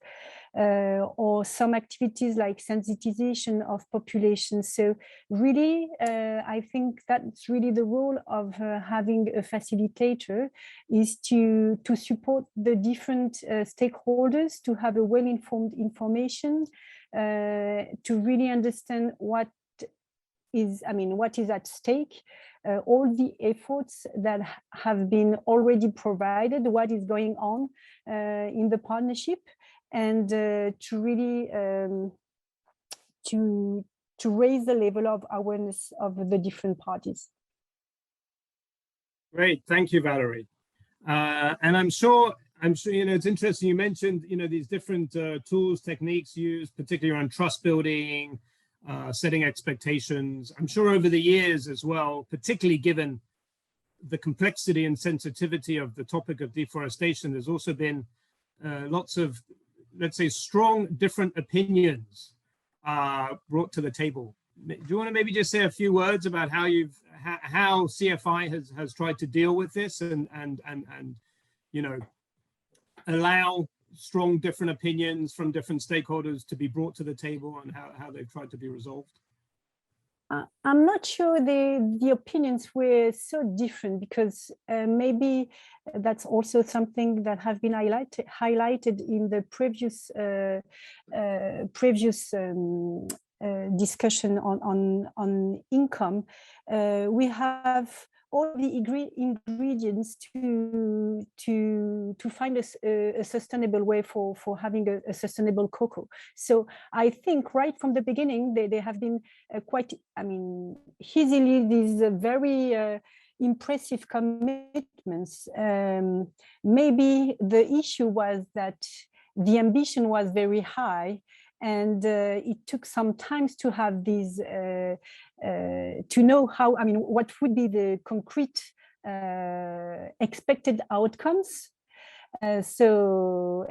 or some activities like sensitization of population. So really, I think that's really the role of having a facilitator, is to support the different stakeholders to have a well-informed information, to really understand what is at stake, all the efforts that have been already provided, what is going on in the partnership, and to really to raise the level of awareness of the different parties. Great, thank you, Valerie. And I'm sure, you know, it's interesting. You mentioned, you know, these different tools, techniques used, particularly around trust building, setting expectations. I'm sure over the years as well, particularly given the complexity and sensitivity of the topic of deforestation, there's also been lots of let's say, strong different opinions brought to the table. Do you want to maybe just say a few words about how how CFI has tried to deal with this and you know, allow strong different opinions from different stakeholders to be brought to the table, and how they've tried to be resolved? I'm not sure the opinions were so different, because maybe that's also something that have been highlighted in the previous discussion on income. We have all the ingredients to find a sustainable way for having a sustainable cocoa. So I think right from the beginning, they have been quite, I mean, easily these very impressive commitments. Maybe the issue was that the ambition was very high, and it took some time to have these, to know how, I mean, what would be the concrete expected outcomes. So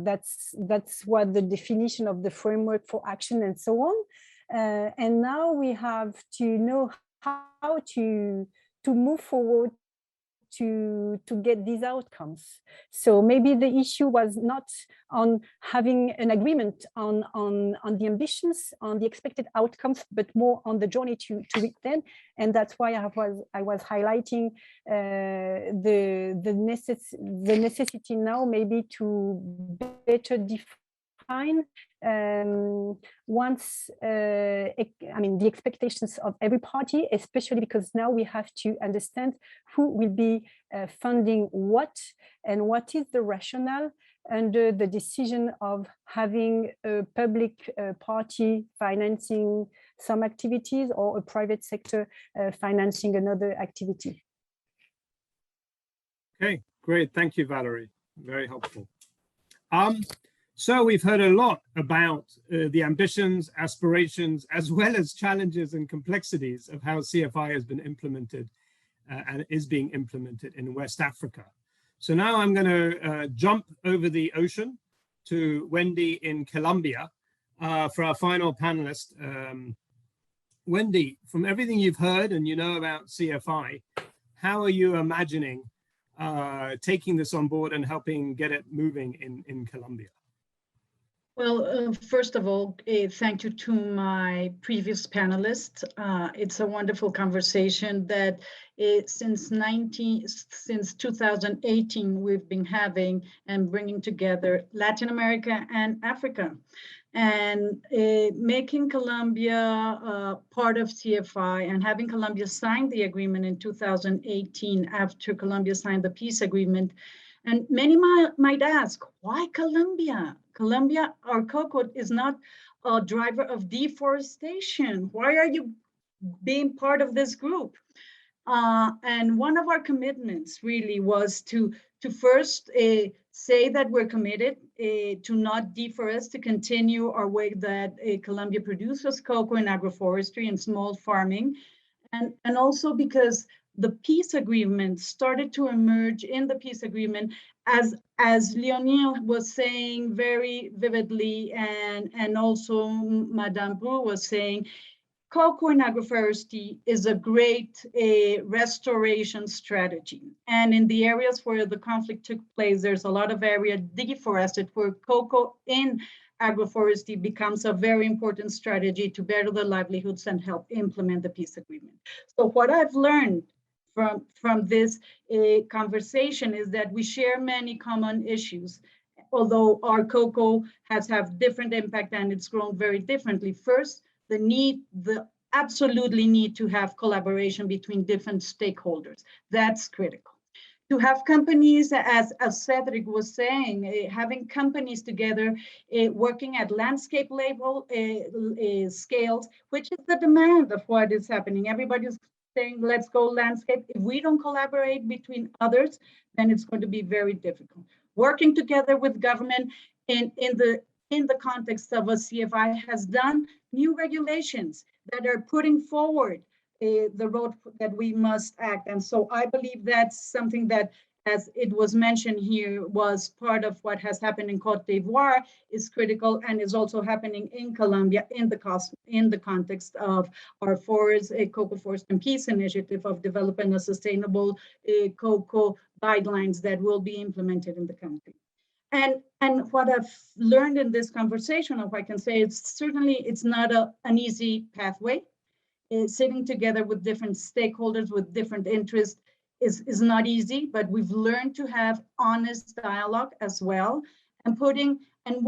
that's what the definition of the framework for action and so on. And now we have to know how to move forward to get these outcomes. So maybe the issue was not on having an agreement on the ambitions, on the expected outcomes, but more on the journey to reach them. And that's why I was highlighting the necessity now maybe to better define once I mean, the expectations of every party, especially because now we have to understand who will be funding what, and what is the rationale under the decision of having a public party financing some activities or a private sector financing another activity. Okay, great. Thank you, Valerie. Very helpful. So we've heard a lot about the ambitions, aspirations, as well as challenges and complexities of how CFI has been implemented and is being implemented in West Africa. So now I'm going to jump over the ocean to Wendy in Colombia for our final panelist. Wendy, from everything you've heard and you know about CFI, how are you imagining taking this on board and helping get it moving in Colombia? Well, first of all, thank you to my previous panelists. It's a wonderful conversation that since 2018 we've been having and bringing together Latin America and Africa, and making Colombia part of CFI, and having Colombia sign the agreement in 2018 after Colombia signed the peace agreement. And many might ask, why Colombia? Colombia, our cocoa is not a driver of deforestation. Why are you being part of this group? And one of our commitments really was to first say that we're committed to not deforest, to continue our way that Colombia produces cocoa in agroforestry and small farming. And also because the peace agreement started to emerge in the peace agreement, as Leonie was saying very vividly, and also Madame Bru was saying, cocoa in agroforestry is a great restoration strategy. And in the areas where the conflict took place, there's a lot of area deforested where cocoa in agroforestry becomes a very important strategy to better the livelihoods and help implement the peace agreement. So what I've learned from this conversation is that we share many common issues, although our cocoa has different impact and it's grown very differently. First, the absolutely need to have collaboration between different stakeholders. That's critical. To have companies, as Cedric was saying, having companies together, working at landscape level scales, which is the demand of what is happening. Everybody's saying, let's go landscape. If we don't collaborate between others, then it's going to be very difficult. Working together with government in the context of a CFI has done new regulations that are putting forward the road that we must act. And so I believe that's something that as it was mentioned here, was part of what has happened in Côte d'Ivoire, is critical and is also happening in Colombia in the context of our Cocoa Forest and Peace initiative of developing a sustainable cocoa guidelines that will be implemented in the country. And what I've learned in this conversation, if I can say, it's not an easy pathway. Sitting together with different stakeholders with different interests is not easy, but we've learned to have honest dialogue as well. And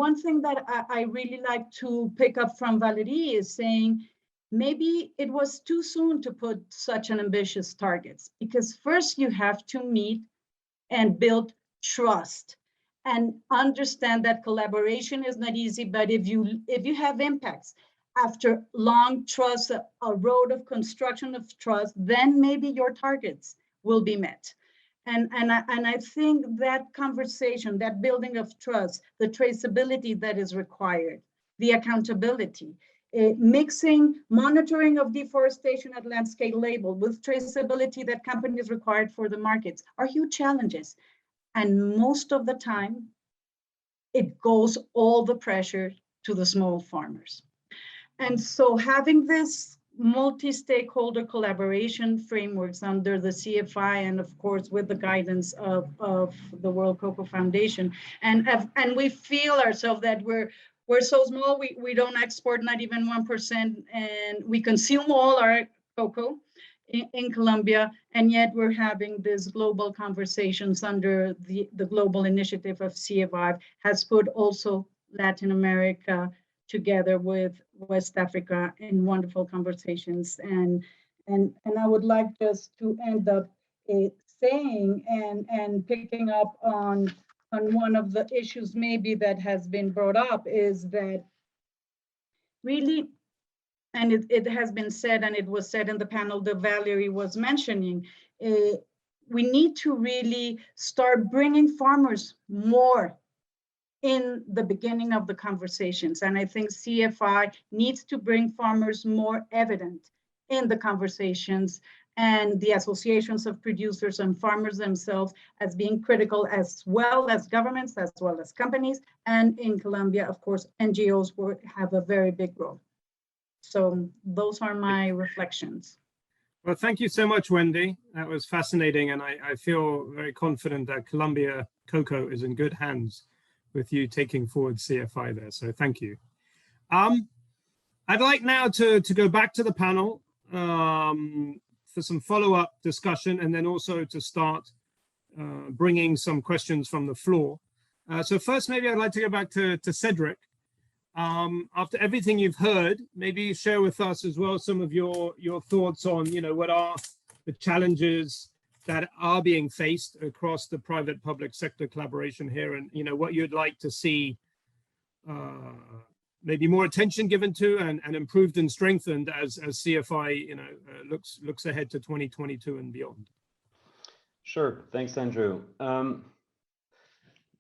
one thing that I really like to pick up from Valerie is saying, maybe it was too soon to put such an ambitious targets, because first you have to meet and build trust and understand that collaboration is not easy, but if you have impacts, after long trust, a road of construction of trust, then maybe your targets will be met. And I think that conversation, that building of trust, the traceability that is required, the accountability, mixing monitoring of deforestation at land scale label with traceability that companies required for the markets are huge challenges. And most of the time, it goes all the pressure to the small farmers. And so having this multi-stakeholder collaboration frameworks under the CFI and of course with the guidance of the World Cocoa Foundation, and we feel ourselves that we're so small, we don't export not even 1%, and we consume all our cocoa in Colombia, and yet we're having these global conversations under the global initiative of CFI has put also Latin America together with West Africa in wonderful conversations. And I would like just to end up saying and picking up on one of the issues maybe that has been brought up is that really, and it has been said, and it was said in the panel that Valerie was mentioning, we need to really start bringing farmers more in the beginning of the conversations. And I think CFI needs to bring farmers more evident in the conversations, and the associations of producers and farmers themselves as being critical, as well as governments, as well as companies. And in Colombia, of course, NGOs have a very big role. So those are my reflections. Well, thank you so much, Wendy. That was fascinating. And I feel very confident that Colombia cocoa is in good hands with you taking forward CFI there. So thank you. I'd like now to go back to the panel for some follow-up discussion, and then also to start bringing some questions from the floor. So first, maybe I'd like to go back to Cedric. After everything you've heard, maybe share with us as well some of your thoughts on, what are the challenges that are being faced across the private-public sector collaboration here, and what you'd like to see maybe more attention given to and improved and strengthened as CFI looks ahead to 2022 and beyond. Sure, thanks, Andrew.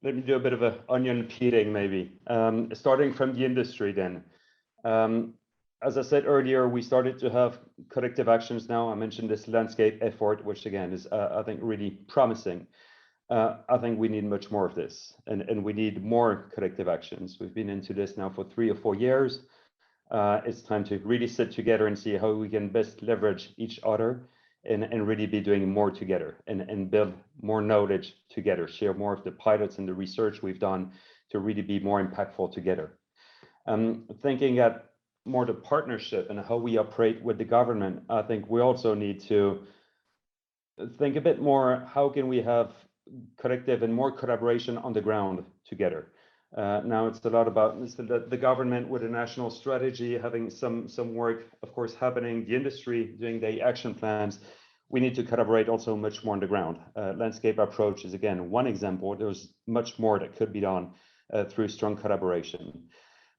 Let me do a bit of an onion peeling, maybe. Starting from the industry then. As I said earlier, we started to have collective actions now. I mentioned this landscape effort, which again is, I think, really promising. I think we need much more of this, and we need more collective actions. We've been into this now for 3 or 4 years. It's time to really sit together and see how we can best leverage each other and really be doing more together and build more knowledge together, share more of the pilots and the research we've done to really be more impactful together. Thinking at more the partnership and how we operate with the government, I think we also need to think a bit more, how can we have collective and more collaboration on the ground together? Now it's a lot about the government with a national strategy, having some work, of course, happening, the industry doing the action plans. We need to collaborate also much more on the ground. Landscape approach is, again, one example. There's much more that could be done through strong collaboration.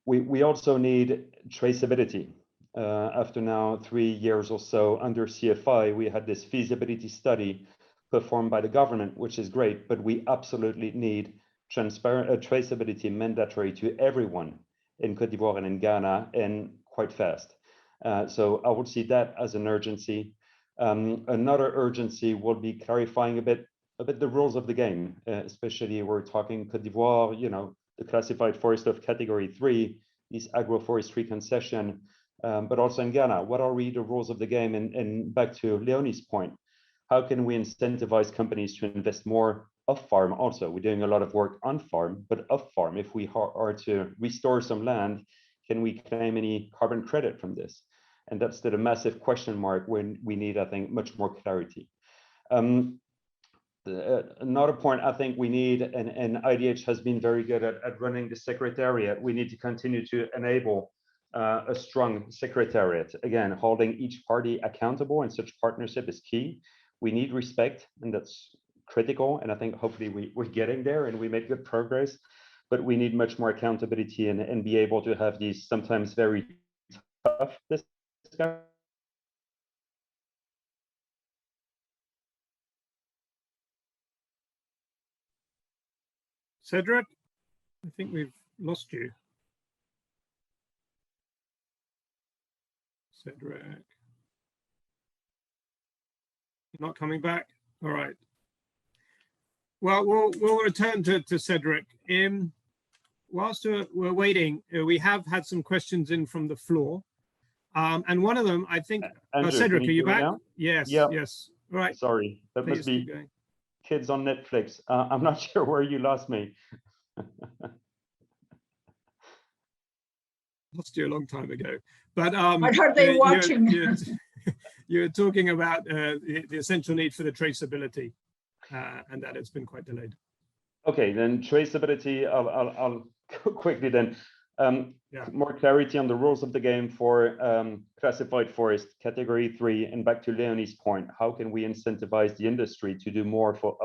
We also need traceability. After now 3 years or so under CFI, we had this feasibility study performed by the government, which is great, but we absolutely need transparent traceability mandatory to everyone in Côte d'Ivoire and in Ghana, and quite fast. So I would see that as an urgency. Another urgency will be clarifying a bit a bit the rules of the game, especially we're talking Côte d'Ivoire, you know, the classified forest of category 3, these agroforestry concession, but also in Ghana, what are really the rules of the game? And back to Leonie's point, how can we incentivize companies to invest more off farm also? We're doing a lot of work on farm, but off farm, if we are to restore some land, can we claim any carbon credit from this? And that's still a massive question mark when we need, I think, much more clarity. Another point I think we need, and IDH has been very good at running the secretariat, we need to continue to enable a strong secretariat. Again, holding each party accountable in such partnership is key. We need respect, and that's critical. And I think hopefully we're getting there and we make good progress, but we need much more accountability and be able to have these sometimes very tough discussions. Cedric, I think we've lost you. Cedric. You're not coming back? All right. Well, we'll return to Cedric. Whilst we're waiting, we have had some questions in from the floor. And one of them, I think, Andrew, Cedric, are you back? Now? Yes, yeah. yes. Right. Sorry, that Please must be kids on Netflix. I'm not sure where you lost me. Lost you a long time ago. But what are they watching? You're talking about the essential need for the traceability and that it's been quite delayed. Okay, then traceability, I'll go quickly then. More clarity on the rules of the game for classified forest category 3, and back to Leonie's point, how can we incentivize the industry to do more for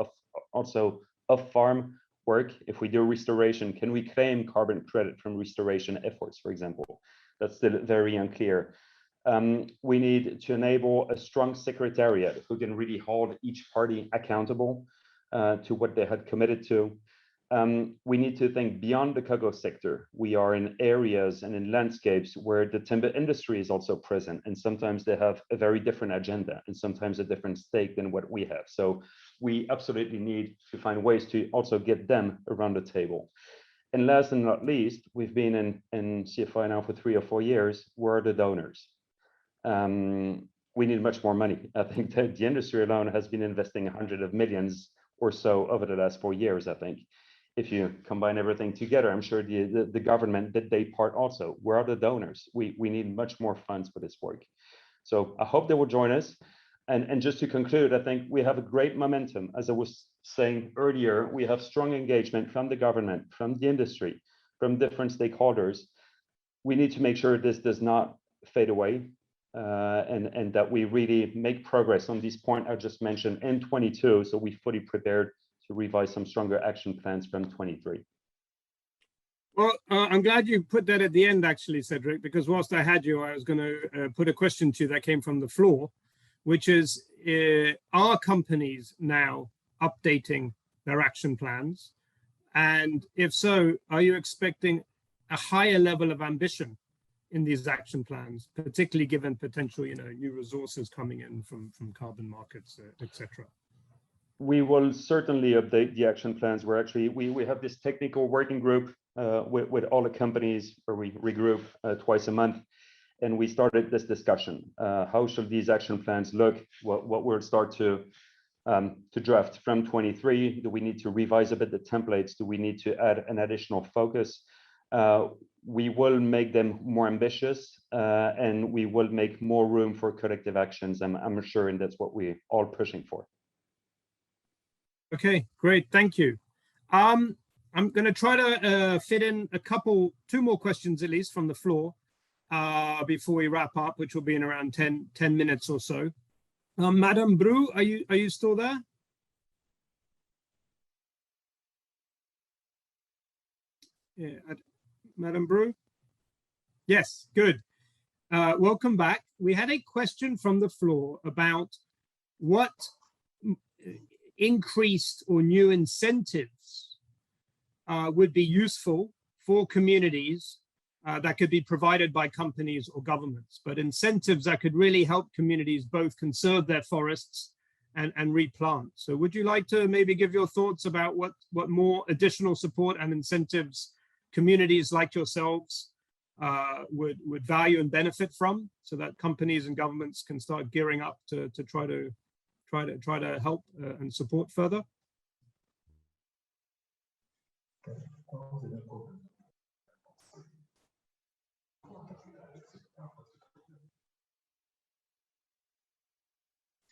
also off-farm work? If we do restoration, can we claim carbon credit from restoration efforts, for example? That's still very unclear. We need to enable a strong secretariat who can really hold each party accountable to what they had committed to. We need to think beyond the cocoa sector. We are in areas and in landscapes where the timber industry is also present, and sometimes they have a very different agenda and sometimes a different stake than what we have. So we absolutely need to find ways to also get them around the table. And last and not least, we've been in CFI now for 3 or 4 years. Where are the donors? We need much more money. I think that the industry alone has been investing hundreds of millions or so over the last 4 years, I think. If you combine everything together, I'm sure the government did their part also. Where are the donors? We need much more funds for this work. So I hope they will join us. And just to conclude, I think we have a great momentum. As I was saying earlier, we have strong engagement from the government, from the industry, from different stakeholders. We need to make sure this does not fade away and that we really make progress on these points I just mentioned in 22, so we fully prepared to revise some stronger action plans from 23. Well, I'm glad you put that at the end, actually, Cedric, because whilst I had you, I was going to put a question to you that came from the floor, which is, are companies now updating their action plans? And if so, are you expecting a higher level of ambition in these action plans, particularly given potential, new resources coming in from carbon markets, etc.? We will certainly update the action plans. We have this technical working group with all the companies where we regroup twice a month, and we started this discussion. How should these action plans look? What we'll start to draft from 23? Do we need to revise a bit the templates? Do we need to add an additional focus? We will make them more ambitious, and we will make more room for collective actions. I'm sure, and that's what we're all pushing for. Okay, great, thank you. I'm going to try to fit in two more questions at least from the floor before we wrap up, which will be in around 10 minutes or so. Madame Bru, are you still there? Yeah, Madame Bru? Yes, good. Welcome back. We had a question from the floor about what increased or new incentives would be useful for communities that could be provided by companies or governments, but incentives that could really help communities both conserve their forests and replant. So would you like to maybe give your thoughts about what more additional support and incentives communities like yourselves would value and benefit from, so that companies and governments can start gearing up to try to help and support further?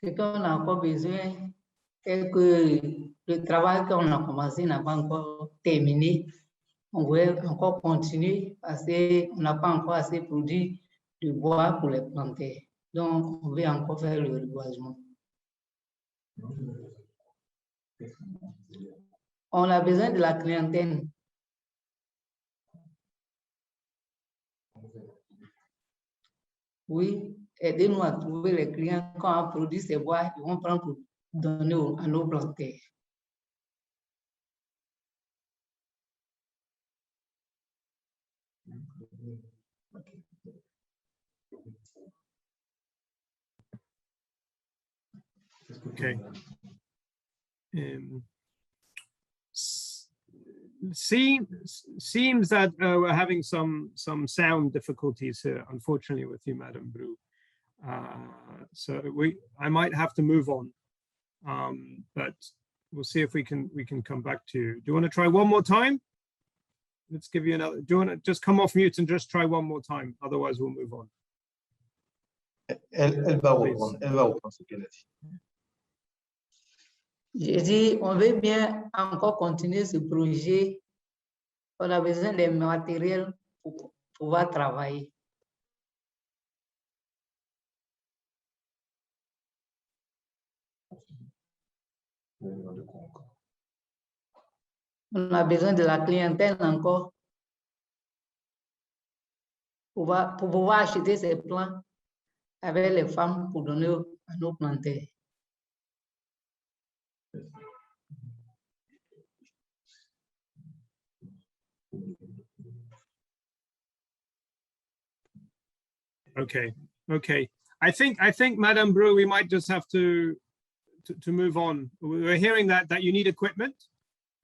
Ce qu'on a encore besoin est que le travail qu'on a commencé n'a pas encore terminé. On veut encore continuer parce qu'on n'a pas encore assez produit de bois pour les planter. Donc, on veut encore faire le reboisement. On a besoin de la clientèle. Oui, aidez-nous à trouver les clients. Quand on produit ces bois, ils vont prendre pour donner à nos planteurs. Okay. Seems that we're having some sound difficulties here, unfortunately, with you, Madame Bru. So I might have to move on, but we'll see if we can come back to you. Do you want to try one more time? Let's give you another. Do you want to just come off mute and just try one more time? Otherwise, we'll move on. Elle va reprendre ce qu'elle a dit. J'ai dit, on veut bien encore continuer ce projet. On a besoin des matériels pour pouvoir travailler. On a besoin de la clientèle encore pour pouvoir acheter ces plants avec les femmes pour donner à nos planteurs. Okay. I think, Madame Bru, we might just have to move on. We're hearing that you need equipment,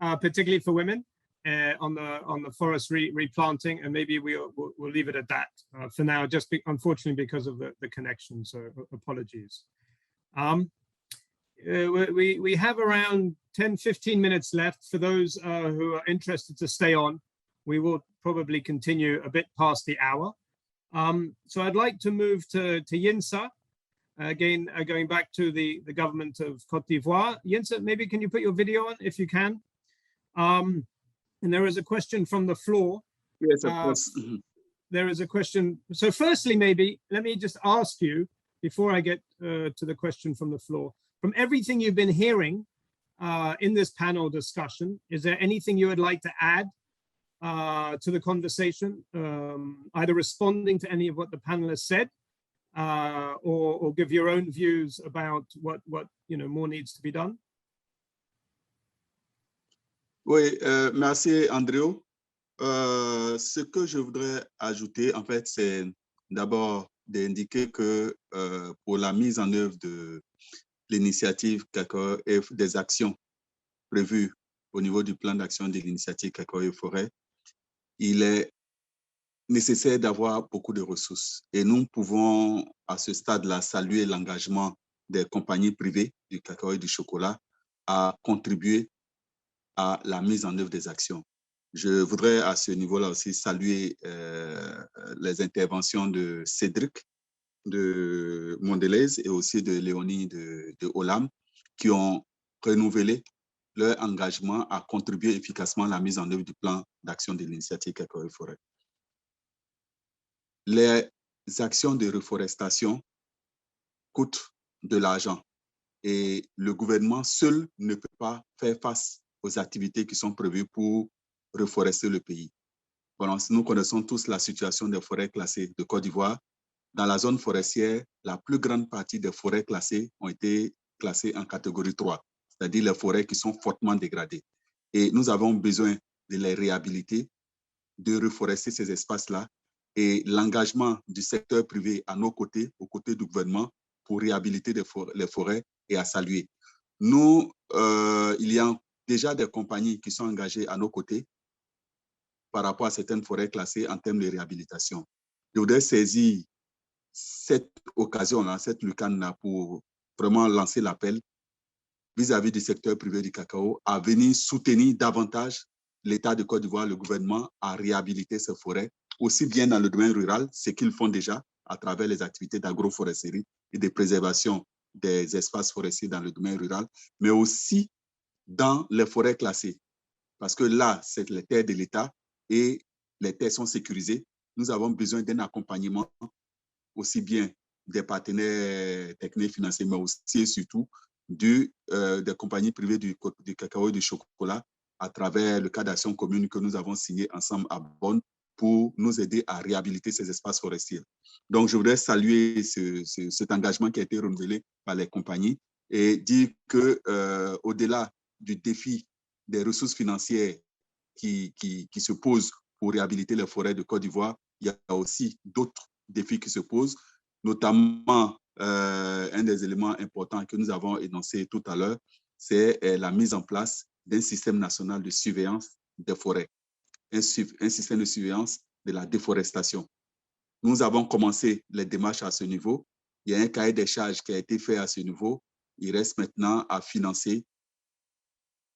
particularly for women, on the forest replanting, and maybe we'll leave it at that for now, unfortunately because of the connection. So apologies. We have around 10-15 minutes left for those who are interested to stay on. We will probably continue a bit past the hour. So I'd like to move to Yinsa, again, going back to the government of Côte d'Ivoire. Yinsa, maybe can you put your video on if you can? And there is a question from the floor. Yes, of course. There is a question. So firstly, maybe, let me just ask you, before I get to the question from the floor, from everything you've been hearing in this panel discussion, is there anything you would like to add to the conversation, either responding to any of what the panelists said, or give your own views about what more needs to be done? Oui, merci Andrew. Ce que je voudrais ajouter, en fait, c'est d'abord d'indiquer que pour la mise en œuvre de l'initiative cacao et des actions prévues au niveau du plan d'action de l'initiative cacao et forêt, il est nécessaire d'avoir beaucoup de ressources. Et nous pouvons, à ce stade-là, saluer l'engagement des compagnies privées du cacao et du chocolat à contribuer à la mise en œuvre des actions. Je voudrais à ce niveau-là aussi saluer les interventions de Cédric de Mondelez et aussi de Léonie de Olam, qui ont renouvelé leur engagement à contribuer efficacement à la mise en œuvre du plan d'action de l'initiative cacao et forêt. Les actions de reforestation coûtent de l'argent et le gouvernement seul ne peut pas faire face aux activités qui sont prévues pour reforester le pays. Bon, nous connaissons tous la situation des forêts classées de Côte d'Ivoire. Dans la zone forestière, la plus grande partie des forêts classées ont été classées en catégorie 3, c'est-à-dire les forêts qui sont fortement dégradées. Et nous avons besoin de les réhabiliter, de reforester ces espaces-là, et l'engagement du secteur privé à nos côtés, aux côtés du gouvernement, pour réhabiliter les forêts et à saluer. Nous, il y a déjà des compagnies qui sont engagées à nos côtés par rapport à certaines forêts classées en termes de réhabilitation. Je voudrais saisir cette occasion-là, cette lucane-là, pour vraiment lancer l'appel vis-à-vis du secteur privé du cacao à venir soutenir davantage l'État de Côte d'Ivoire, le gouvernement, à réhabiliter ces forêts, aussi bien dans le domaine rural, ce qu'ils font déjà à travers les activités d'agroforesterie et de préservation des espaces forestiers dans le domaine rural, mais aussi dans les forêts classées. Parce que là, c'est les terres de l'État et les terres sont sécurisées. Nous avons besoin d'un accompagnement aussi bien des partenaires techniques financiers, mais aussi et surtout des compagnies privées du cacao et du chocolat à travers le cadre d'action commune que nous avons signé ensemble à Bonn pour nous aider à réhabiliter ces espaces forestiers. Donc, je voudrais saluer cet engagement qui a été renouvelé par les compagnies et dire qu'au-delà du défi des ressources financières qui se posent pour réhabiliter les forêts de Côte d'Ivoire, il y a aussi d'autres défis qui se posent, notamment un des éléments importants que nous avons énoncé tout à l'heure, c'est la mise en place d'un système national de surveillance des forêts, un système de surveillance de la déforestation. Nous avons commencé les démarches à ce niveau. Il y a un cahier des charges qui a été fait à ce niveau. Il reste maintenant à financer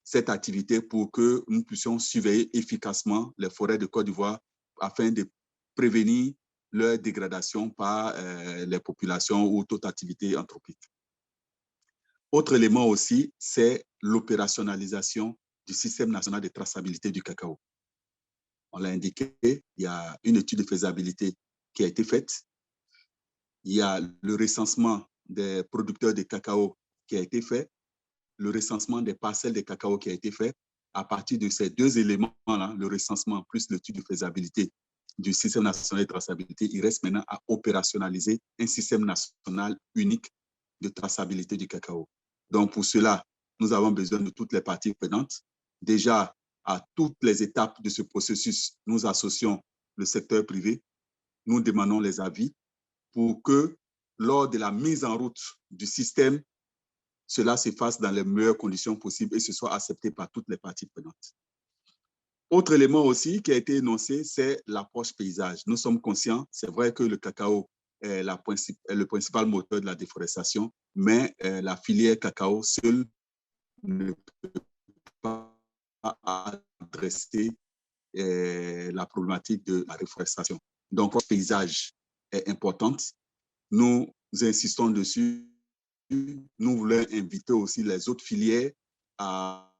cette activité pour que nous puissions surveiller efficacement les forêts de Côte d'Ivoire afin de prévenir leur dégradation par les populations ou toute activité anthropique. Autre élément aussi, c'est l'opérationnalisation du système national de traçabilité du cacao. On l'a indiqué, il y a une étude de faisabilité qui a été faite. Il y a le recensement des producteurs de cacao qui a été fait, le recensement des parcelles de cacao qui a été fait. À partir de ces deux éléments-là, le recensement plus l'étude de faisabilité du système national de traçabilité, il reste maintenant à opérationnaliser un système national unique de traçabilité du cacao. Donc, pour cela, nous avons besoin de toutes les parties prenantes. Déjà, à toutes les étapes de ce processus, nous associons le secteur privé, nous demandons les avis pour que, lors de la mise en route du système, cela se fasse dans les meilleures conditions possibles et ce soit accepté par toutes les parties prenantes. Autre élément aussi qui a été énoncé, c'est l'approche paysage. Nous sommes conscients, c'est vrai que le cacao est le principal moteur de la déforestation, mais la filière cacao seule ne peut pas adresser la problématique de la déforestation. Donc, l'approche paysage est importante. Nous insistons dessus. Nous voulons inviter aussi les autres filières à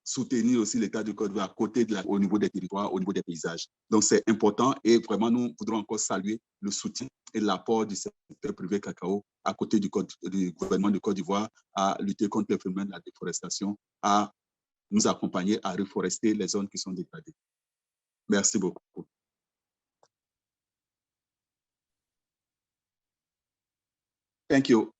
soutenir aussi l'État du Côte d'Ivoire à côté au niveau des territoires, au niveau des paysages. Donc, c'est important et vraiment, nous voudrons encore saluer le soutien et l'apport du secteur privé cacao à côté du gouvernement de Côte d'Ivoire à lutter contre le phénomène de la déforestation, à nous accompagner à reforester les zones qui sont dégradées. Merci beaucoup. Thank you.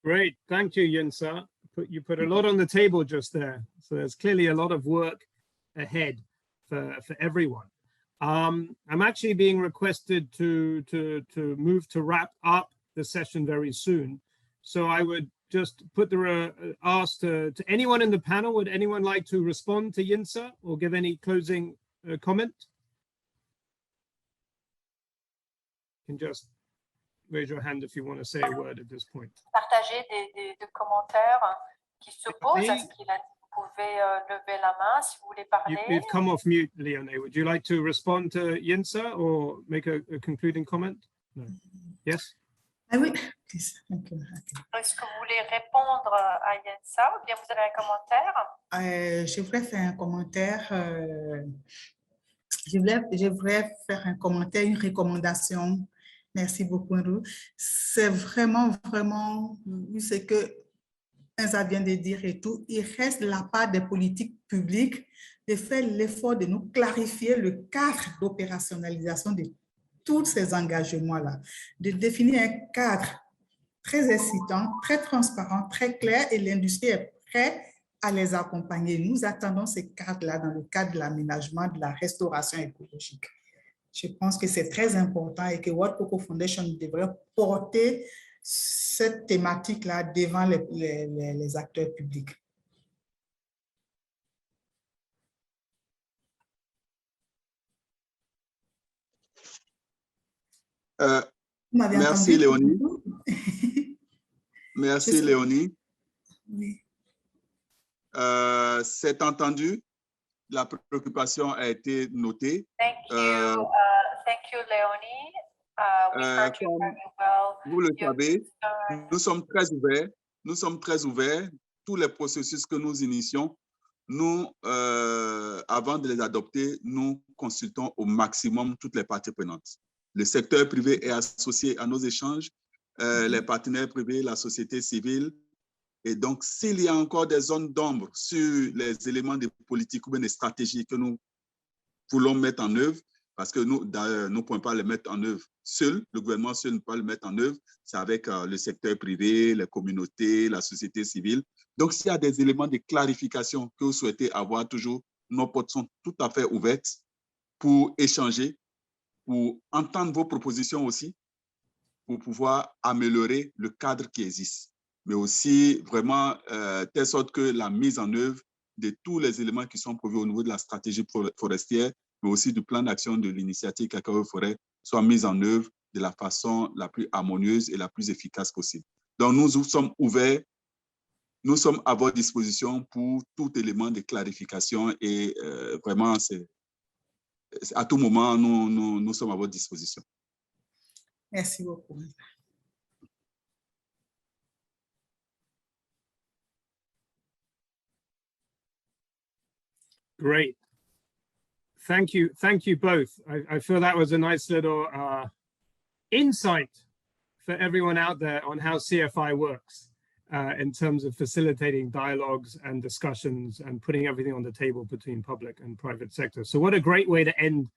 Great. Thank you, Yinsa. You put a lot on the table just there. So there's clearly a lot of work ahead for everyone. I'm actually being requested to move to wrap up the session very soon. So I would just put the ask to anyone in the panel, would anyone like to respond to Yinsa or give any closing comment? You can just raise your hand if you want to say a word at this point. Partager des commentaires qui s'opposent à ce qu'il a dit. Vous pouvez lever la main si vous voulez parler. You've come off mute, Leonie. Would you like to respond to Yinsa or make a concluding comment? No. Yes? Oui. Est-ce que vous voulez répondre à Yinsa ou bien vous avez un commentaire? Je voudrais faire un commentaire. Je voudrais faire un commentaire, une recommandation. Merci beaucoup, Andrew. C'est vraiment ce que Enza vient de dire et tout. Il reste de la part des politiques publiques de faire l'effort de nous clarifier le cadre d'opérationnalisation de tous ces engagements-là, de définir un cadre très excitant, très transparent, très clair et l'industrie est prête à les accompagner. Nous attendons ces cadres-là dans le cadre de l'aménagement, de la restauration écologique. Je pense que c'est très important et que World Cocoa Foundation devrait porter cette thématique-là devant les acteurs publics. Merci Léonie. Merci Léonie. Oui. C'est entendu. La préoccupation a été notée. Thank you, Léonie. We heard you very well. Vous le savez, nous sommes très ouverts. Nous sommes très ouverts. Tous les processus que nous initions, nous, avant de les adopter, nous consultons au maximum toutes les parties prenantes. Le secteur privé est associé à nos échanges, les partenaires privés, la société civile. Et donc, s'il y a encore des zones d'ombre sur les éléments de politique ou bien des stratégies que nous voulons mettre en œuvre, parce que nous ne pouvons pas les mettre en œuvre seuls, le gouvernement seul ne peut pas le mettre en œuvre, c'est avec le secteur privé, les communautés, la société civile. Donc, s'il y a des éléments de clarification que vous souhaitez avoir toujours, nos portes sont tout à fait ouvertes pour échanger, pour entendre vos propositions aussi, pour pouvoir améliorer le cadre qui existe, mais aussi vraiment telle sorte que la mise en œuvre de tous les éléments qui sont prévus au niveau de la stratégie forestière, mais aussi du plan d'action de l'initiative Cacao Forêt, soit mise en œuvre de la façon la plus harmonieuse et la plus efficace possible. Donc, nous sommes ouverts, nous sommes à votre disposition pour tout élément de clarification et vraiment, à tout moment, nous sommes à votre disposition. Merci beaucoup. Great. Thank you both. I feel that was a nice little insight for everyone out there on how CFI works in terms of facilitating dialogues and discussions and putting everything on the table between public and private sector. So what a great way to end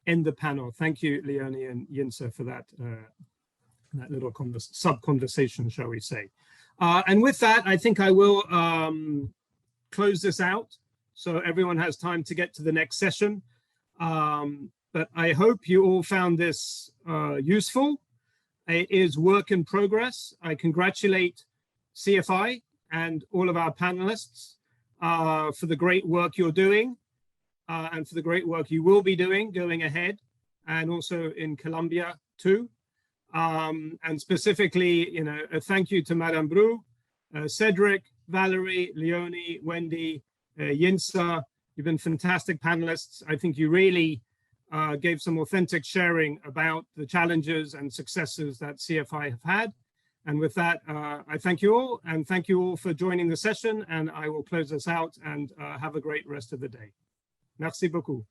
the panel. Thank you, Leonie and Yinsa, for that little sub-conversation, shall we say. And with that, I think I will close this out so everyone has time to get to the next session. But I hope you all found this useful. It is work in progress. I congratulate CFI and all of our panelists for the great work you're doing and for the great work you will be doing going ahead, and also in Colombia too. And specifically, a thank you to Madame Bru, Cedric, Valerie, Leonie, Wendy, Yinsa. You've been fantastic panelists. I think you really gave some authentic sharing about the challenges and successes that CFI have had. And with that, I thank you all, and thank you all for joining the session, and I will close this out and have a great rest of the day. Merci beaucoup.